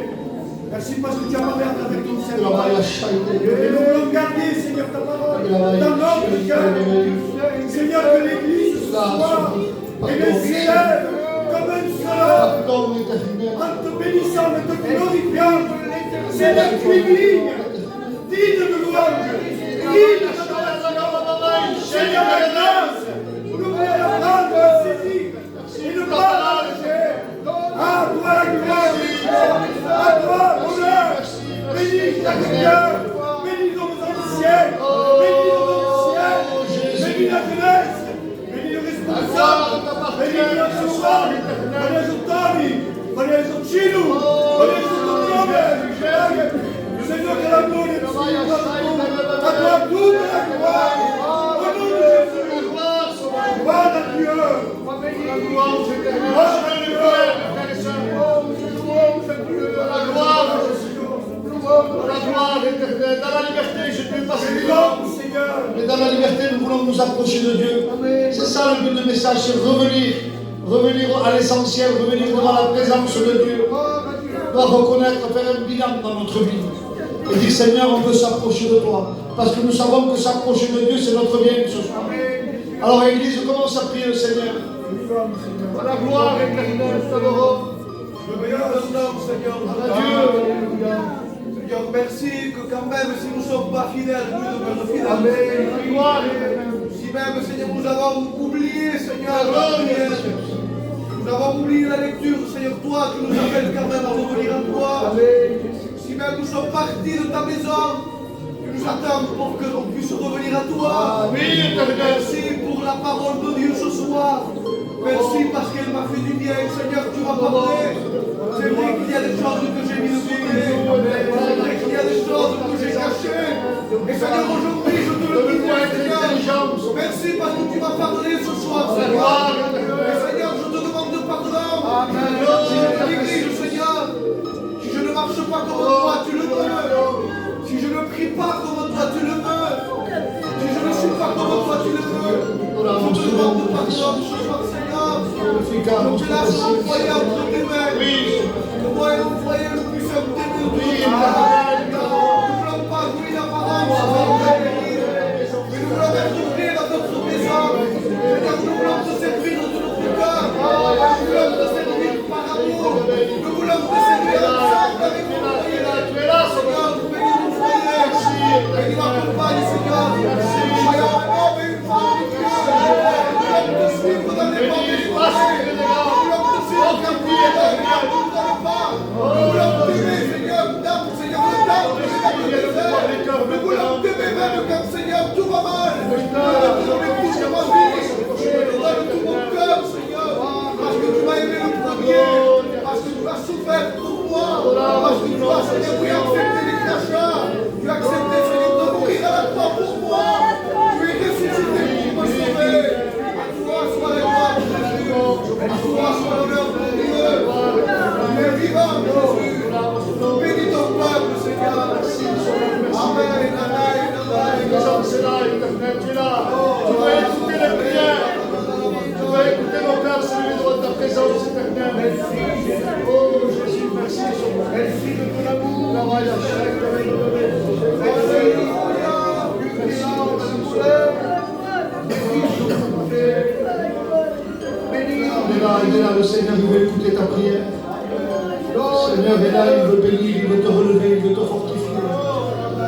Merci parce que tu as parlé avec ton Seigneur. Et nous voulons garder, Seigneur, ta parole dans notre cœur. Seigneur, que l'Église ce soir s'élève comme un seul homme en te bénissant et te glorifiant. C'est la tribune digne de louange, digne d'adoration. Seigneur, la grâce, nous voulons la grâce de saisir et ne pas lâcher. À toi la gloire, à toi l'honneur, bénis ta prière. ciel. Bénis-le dans le ciel. Bénis la Grèce. Bénis le responsable. Bénis le soir. Bénis le Tani. Bénis le Chino. Bénis le Nome. Seigneur, que la gloire est sur à toi toute la gloire. Au nom de Jésus. Gloire à Dieu. Gloire à Dieu. La gloire éternelle, dans la liberté, je peux passer du temps. Mais dans la liberté, nous voulons nous approcher de Dieu. C'est ça le but du message, c'est revenir à l'essentiel, revenir devant la présence de Dieu. On doit reconnaître, faire un bilan dans notre vie. Et dire, Seigneur, on veut s'approcher de toi. Parce que nous savons que s'approcher de Dieu, c'est notre bien ce soir. Alors, Église, commence à prier le Seigneur. La gloire éternelle, t'adorons. Seigneur, merci que quand même, si nous ne sommes pas fidèles, nous demeurons fidèles. Si même, Seigneur, nous avons oublié, Seigneur, nous avons oublié la lecture, Seigneur, toi qui nous appelles quand même à revenir à toi. Si même nous sommes partis de ta maison, tu nous attends pour que l'on puisse revenir à toi. Merci pour la parole de Dieu ce soir. Merci parce qu'elle m'a fait du bien, Seigneur, tu m'as parlé. C'est vrai qu'il y a des choses que j'ai mis de côté. C'est vrai qu'il y a des choses que j'ai cachées. Et Seigneur, aujourd'hui, je te le dis, Seigneur. Merci parce que tu m'as pardonné ce soir, Seigneur. Et Seigneur, je te demande pardon. Si je te néglige, Seigneur, si je ne marche pas comme toi, tu le veux. Si je ne prie pas comme toi, tu le veux. Si je ne suis pas comme toi, tu le veux. Je te demande pardon ce soir, Seigneur. Je te laisse m'envoyer entre tes mains. Que moi et mon foyer, nous puissions t'aimer. Nous ne voulons pas jouer l'apparence, mais nous voulons être oubliés dans notre maison. Seigneur, nous voulons te servir de tout notre cœur. Nous voulons te servir par amour. Nous voulons te servir ensemble avec nos foyers. Seigneur, bénis nos foyers. Bénis ma compagne, Seigneur. Soyons un homme et une femme de Dieu. Nous voulons te suivre dans les pas des foyers. Nous voulons te suivre quand tu es dans les pas. Nous voulons t'aimer, Seigneur, Seigneur, le temps que j'ai dans le désert. Nous voulons t'aimer même quand, Seigneur, tout va mal. Nous voulons te donner toute ma vie. Je te donne tout mon cœur, Seigneur, parce que tu m'as aimé le premier, parce que tu as souffert pour moi, parce que tu as, Seigneur, oui, accepté les crachats. Tu as accepté, Seigneur, de mourir à la croix pour moi. Tu es ressuscité pour me sauver. À toi soit la gloire de Jésus. À toi soit l'honneur de Dieu. Tu es vivant, Jésus. Bénis ton peuple, Seigneur. Amen, amen, amen. C'est là, éternel, tu es là. Tu vas écouter les prières. Tu vas écouter nos cœurs s'élever devant ta présence éternelle. Oh Jésus, merci. Merci de ton amour. Travaille à chaque il est là, le Seigneur, il veut écouter ta prière. Le Seigneur est là, il veut bénir, il veut te relever, il veut te fortifier.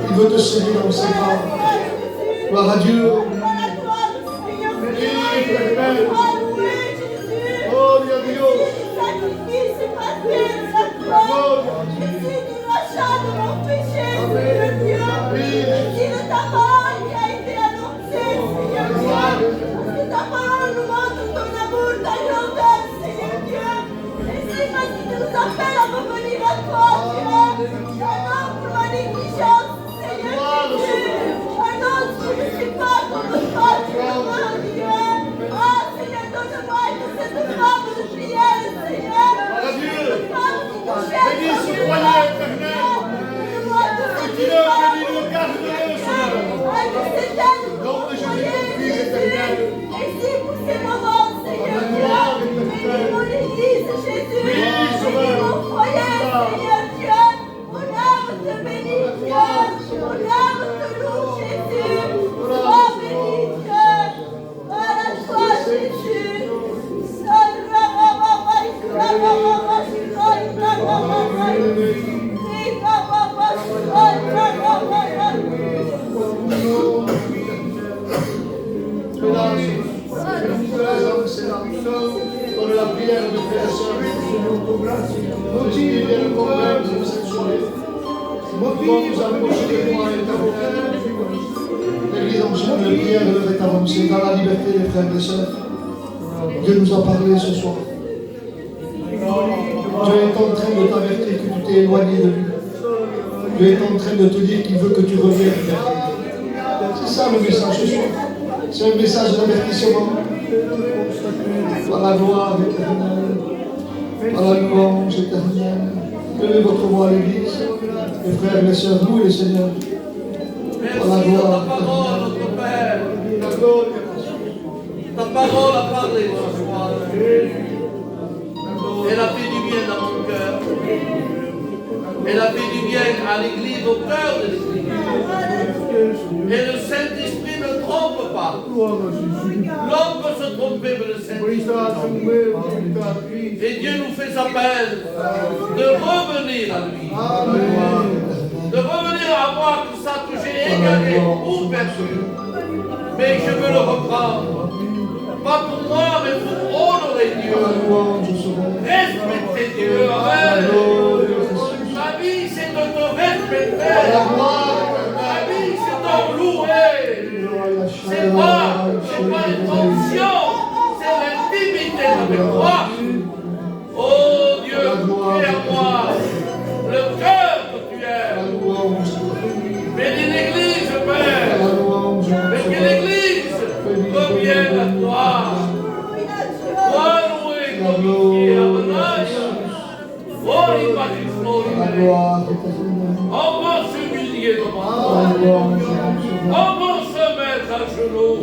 Il veut te serrer dans ses bras. Gloire à Dieu. Oh, Dieu. Dans la prière de frères et sœurs, motive le problème de cette soirée. Motive nous approcher de toi, éternel. prière, l'heure est avancée dans la liberté des frères et sœurs. Dieu nous a parlé ce soir. Dieu est en train de t'avertir que tu t'es éloigné de lui. Dieu est en train de te dire qu'il veut que tu reviennes vers lui. C'est ça le message ce soir. C'est un message d'avertissement. Par la gloire éternelle, par la louange éternelle. Levez votre voix à l'église. Les frères et les sœurs, louez le Seigneur. Par la Merci de gloire ta parole, éternelle. notre Père. Ta parole a parlé ce soir. Elle a fait du bien dans mon cœur. Elle a fait du bien à l'église, au cœur de l'église. Et le Saint-Esprit ne trompe pas. L'homme peut se tromper, mais le Saint-Esprit non. Et Dieu nous fait appel de revenir à lui. De revenir à moi tout ça que j'ai égaré ou perdu. Mais je veux le reprendre. Pas pour moi, mais pour honorer Dieu. Respecter Dieu. Amen. Ma vie, c'est de te respecter. Ma vie, c'est de louer. C'est pas une fonction, c'est l'intimité avec toi. Oh Dieu, tu es à moi. Le cœur que tu es. Bénis l'église, Père. Mais que l'église revienne à toi. Toi loué, glorifié, amen. Oh, il va du on va s'humilier devant toi. On va se mettre à genoux.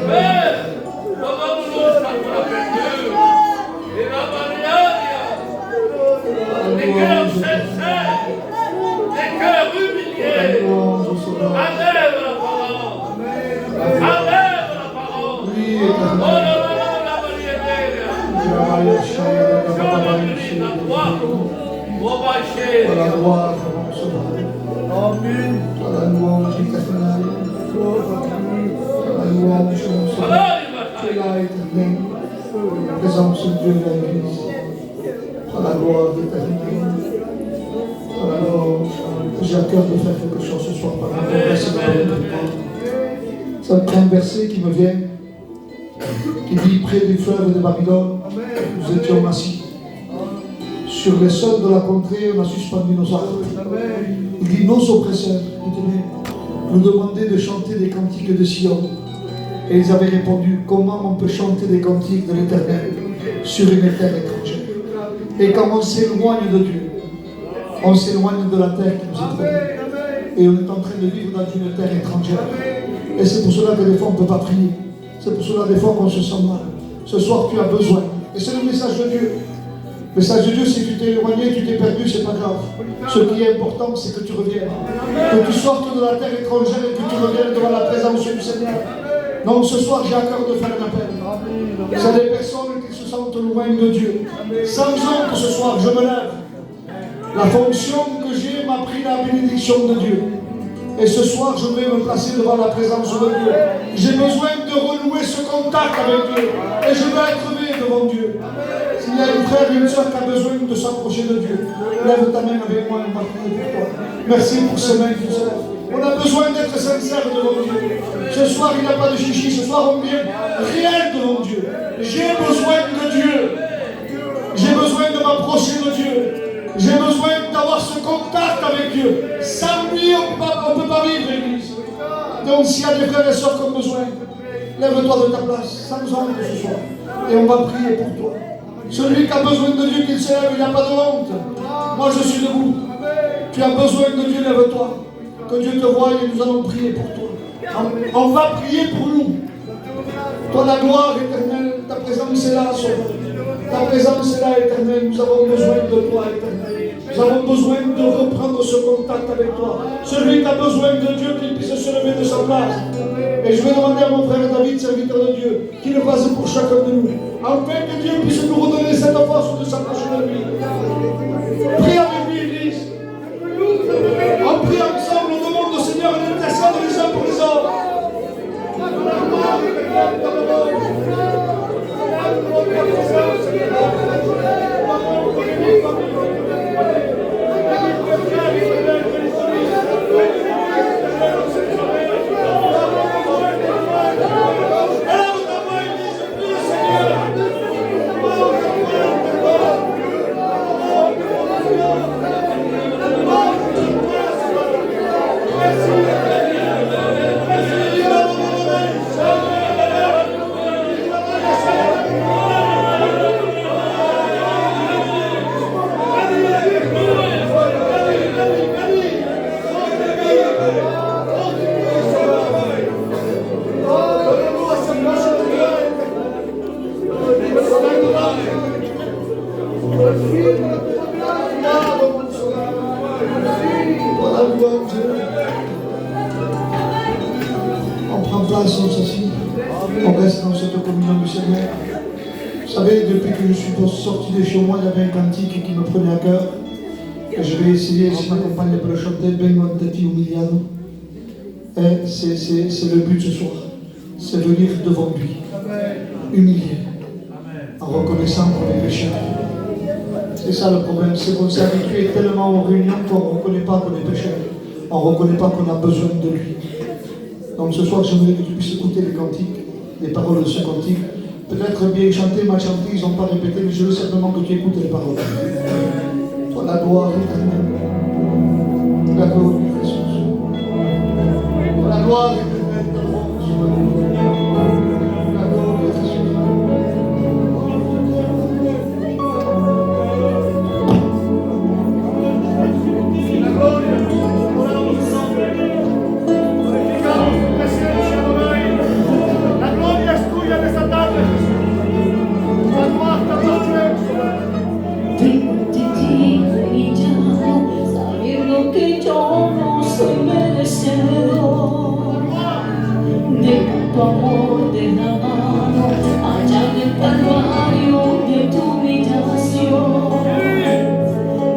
Père, redonne-nous sa peine. Et la manière, les cœurs sincères, les cœurs humiliés. Enlève la parole. Enlève la parole. Oh, la Par la gloire, Amen. Par la louange éternelle. Par la louange, tu es là, éternel. La présence de Dieu dans l'église. Par la gloire éternelle. Par la louange. J'ai à cœur de faire quelque chose ce soir par rapport à ce c'est un verset qui me vient, qui dit près du fleuve de Babylone, nous étions assis. Sur les sols de la contrée, on a suspendu nos arbres. Il dit, nos oppresseurs, écoutez-bien, nous demandaient de chanter des cantiques de Sion. Et ils avaient répondu, comment on peut chanter des cantiques de l'Éternel sur une terre étrangère? Et quand on s'éloigne de Dieu, on s'éloigne de la terre qui nous est promise. Et on est en train de vivre dans une terre étrangère. Et c'est pour cela que des fois on ne peut pas prier. C'est pour cela que des fois qu'on se sent mal. Ce soir tu as besoin. Et c'est le message de Dieu. Le message de Dieu, si tu t'es éloigné, tu t'es perdu, c'est pas grave. Ce qui est important, c'est que tu reviennes. Que tu sortes de la terre étrangère et que tu reviennes devant la présence du Seigneur. Donc ce soir, j'ai à cœur de faire un appel. C'est des personnes qui se sentent loin de Dieu. Sans honte, ce soir, je me lève. La fonction que j'ai m'a pris la bénédiction de Dieu. Et ce soir, je vais me placer devant la présence de Dieu. J'ai besoin de renouer ce contact avec Dieu. Et je veux être levé devant Dieu. S'il y a une frère et une soeur qui a besoin de s'approcher de Dieu, lève ta main avec moi et on va prier pour toi. Merci pour ces mains qui se lèvent. On a besoin d'être sincère devant Dieu. Ce soir, il n'y a pas de chichi. Ce soir, on vient réel devant Dieu. J'ai besoin de Dieu. J'ai besoin de m'approcher de Dieu. J'ai besoin d'avoir ce contact avec Dieu. Sans lui, on ne peut pas vivre, l'église. Donc, s'il y a des frères et sœurs qui ont besoin, lève-toi de ta place, sans honte ce soir. Et on va prier pour toi. Celui qui a besoin de Dieu, qu'il se lève, il n'y a pas de honte. Moi, je suis debout. Tu as besoin de Dieu, lève-toi. Que Dieu te voie et nous allons prier pour toi. On va prier pour nous. Toi, la gloire éternelle, ta présence est là, Sauveur. Ta présence est là, éternelle. Nous avons besoin de toi, éternel. Nous avons besoin de reprendre ce contact avec toi. Celui qui a besoin de Dieu, qu'il puisse se lever de sa place. Et je vais demander à mon frère David, serviteur de Dieu, qu'il le fasse pour chacun de nous. Afin que Dieu puisse nous redonner cette force de s'approcher de lui. Prie avec lui, Église. On prie ensemble, on demande au Seigneur d'intercéder les uns pour les autres. On prend place, on s'assied, on reste dans cette communion du Seigneur. Vous savez, depuis que je suis sorti de chez moi, il y avait un cantique qui me prenait à cœur. Et je vais essayer, si ma compagne peut le chanter, Bengo Tati Humiliado. Et c'est le but ce soir, c'est venir devant lui, humilié, en reconnaissant pour les pécheurs. C'est ça le problème, c'est qu'on s'est habitué tellement aux réunions qu'on ne reconnaît pas qu'on est pécheur. On ne reconnaît pas qu'on a besoin de lui. Donc ce soir, j'aimerais que tu puisses écouter les cantiques, les paroles de ce cantique. Peut-être bien chanté, mal chanté, ils n'ont pas répété, mais je veux simplement que tu écoutes les paroles. Toi, la gloire éternelle. La gloire de Jésus. La gloire éternelle. La gloire de Jésus. Sabiendo que yo no soy merecedor de tanto amor derramado allá en el calvario de tu humillación.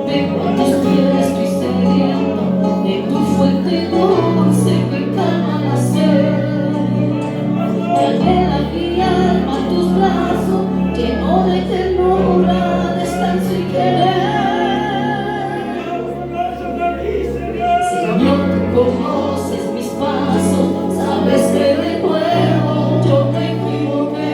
Vengo a tus pies, estoy sediento de tu fuente dulce que calma la sed. Que anhela mi alma en tus brazos, lleno de ternura, descanso y querer. Señor, tú conoces mis pasos, sabes que de nuevo yo me equivoqué.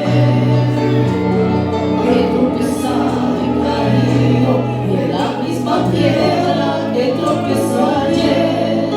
He tropezado y caído, y en la misma piedra que tropezó ayer.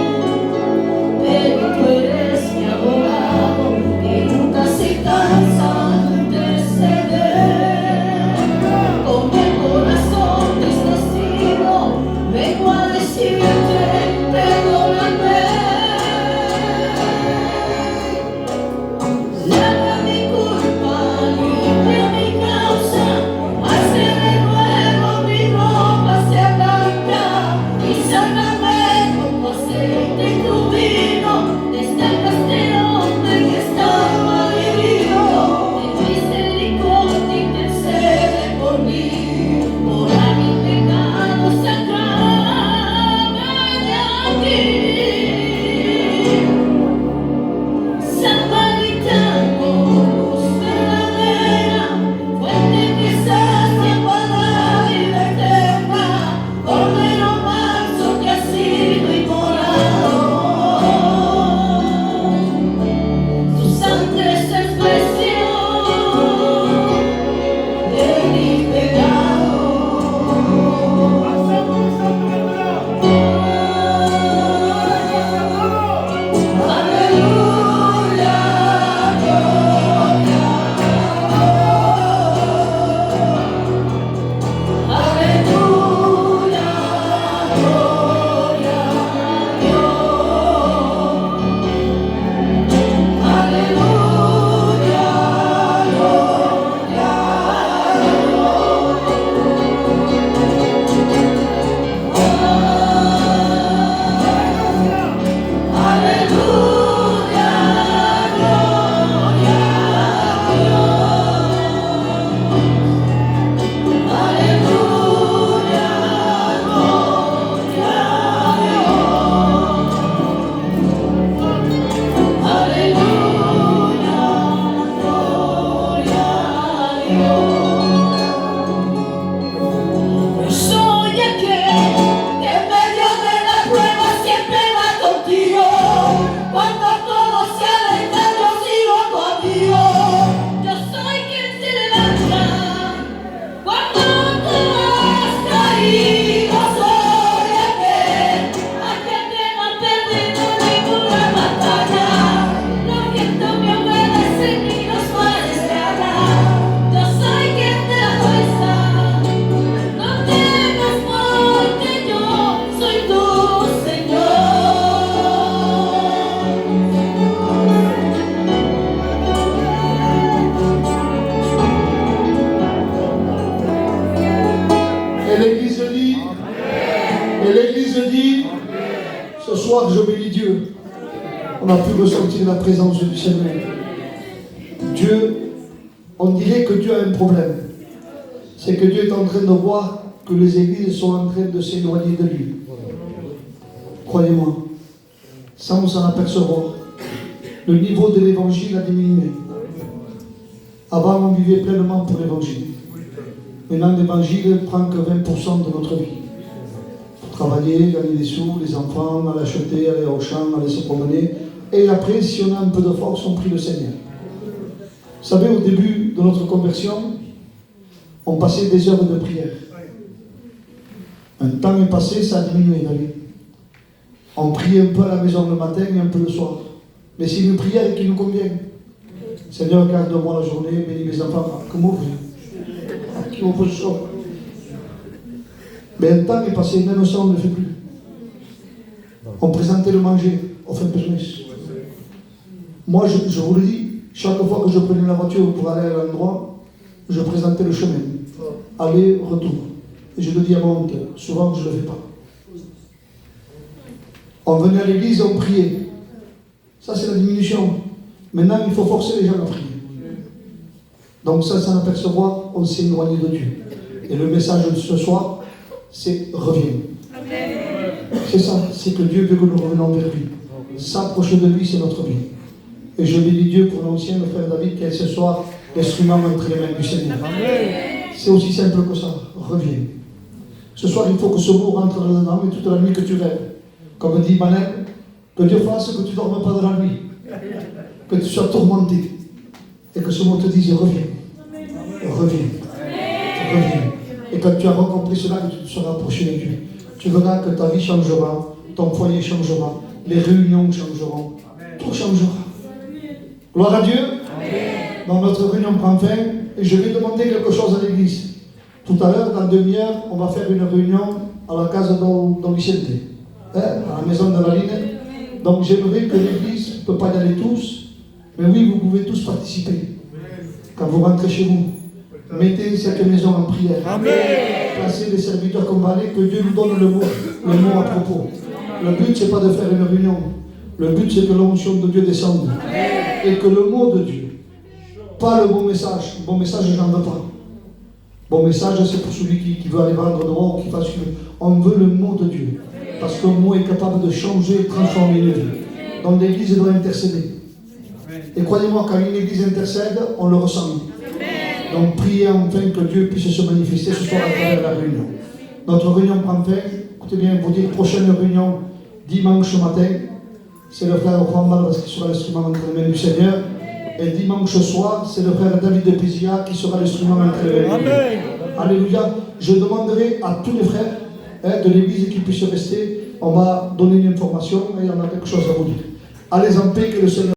on a pu ressentir la présence du Seigneur. Dieu, on dirait que Dieu a un problème. C'est que Dieu est en train de voir que les églises sont en train de s'éloigner de lui. Croyez-moi, sans s'en apercevoir, le niveau de l'évangile a diminué. Avant, on vivait pleinement pour l'évangile. Maintenant, l'évangile prend que 20% de notre vie. Pour travailler, gagner des sous, les enfants, aller acheter, aller au champ, aller se promener. Et après, si on a un peu de force, on prie le Seigneur. Vous savez, au début de notre conversion, on passait des heures de prière. Un temps est passé, ça a diminué, David. On prie un peu à la maison le matin et un peu le soir. Mais c'est une prière qui nous convient. Seigneur, garde-moi la journée, bénis mes enfants. Comment vous qui vous chaud. Mais un temps est passé, même ça on ne le fait plus. On présentait le manger, on fait business. Moi, je vous le dis, chaque fois que je prenais la voiture pour aller à l'endroit, je présentais le chemin. Aller, retour. Et je le dis à mon honte, souvent je ne le fais pas. On venait à l'église, on priait. Ça, c'est la diminution. Maintenant, il faut forcer les gens à prier. Donc ça, sans apercevoir, on s'est éloigné de Dieu. Et le message de ce soir, c'est reviens. C'est ça, c'est que Dieu veut que nous revenions vers lui. S'approcher de lui, c'est notre vie. Et je bénis Dieu pour l'ancien, le frère David, qui est ce soir l'instrument entre les mains du Seigneur. C'est aussi simple que ça. Reviens. Ce soir, il faut que ce mot rentre dedans, et toute la nuit que tu rêves. Comme dit Manel, que Dieu fasse que tu ne dormes pas de la nuit. Que tu sois tourmenté. Et que ce mot te dise, reviens. Reviens. Reviens. Et quand tu auras compris cela, que tu te seras approché de Dieu. Tu verras que ta vie changera, ton foyer changera, les réunions changeront, tout changera. Gloire à Dieu. Dans notre réunion prend fin, et je vais demander quelque chose à l'église. Tout à l'heure, dans demi-heure, on va faire une réunion à la casa Don Vicente, à la maison de la ligne. Donc j'aimerais que l'église ne peut pas y aller tous, mais oui, vous pouvez tous participer. Quand vous rentrez chez vous, mettez cette maison en prière. Placez les serviteurs comme va aller, que Dieu nous donne le mot à propos. Le but, c'est pas de faire une réunion. Le but, c'est que l'onction de Dieu descende. Et que le mot de Dieu, pas le bon message. Bon message, je n'en veux pas. Bon message, c'est pour celui qui veut aller vendre dehors, qui fasse une... On veut le mot de Dieu. Parce que le mot est capable de changer et transformer une vie. Donc l'église doit intercéder. Et croyez-moi, quand une église intercède, on le ressent. Donc priez enfin que Dieu puisse se manifester ce soir à travers la réunion. Notre réunion prend fin. Écoutez bien, vous dites prochaine réunion dimanche matin. C'est le frère Juan Balbas qui sera l'instrument entre les mains du Seigneur. Et dimanche soir, c'est le frère David de Pizia qui sera l'instrument entre les mains de Dieu. Alléluia. Je demanderai à tous les frères de l'église qui puissent rester. On va donner une information et on a quelque chose à vous dire. Allez en paix, que le Seigneur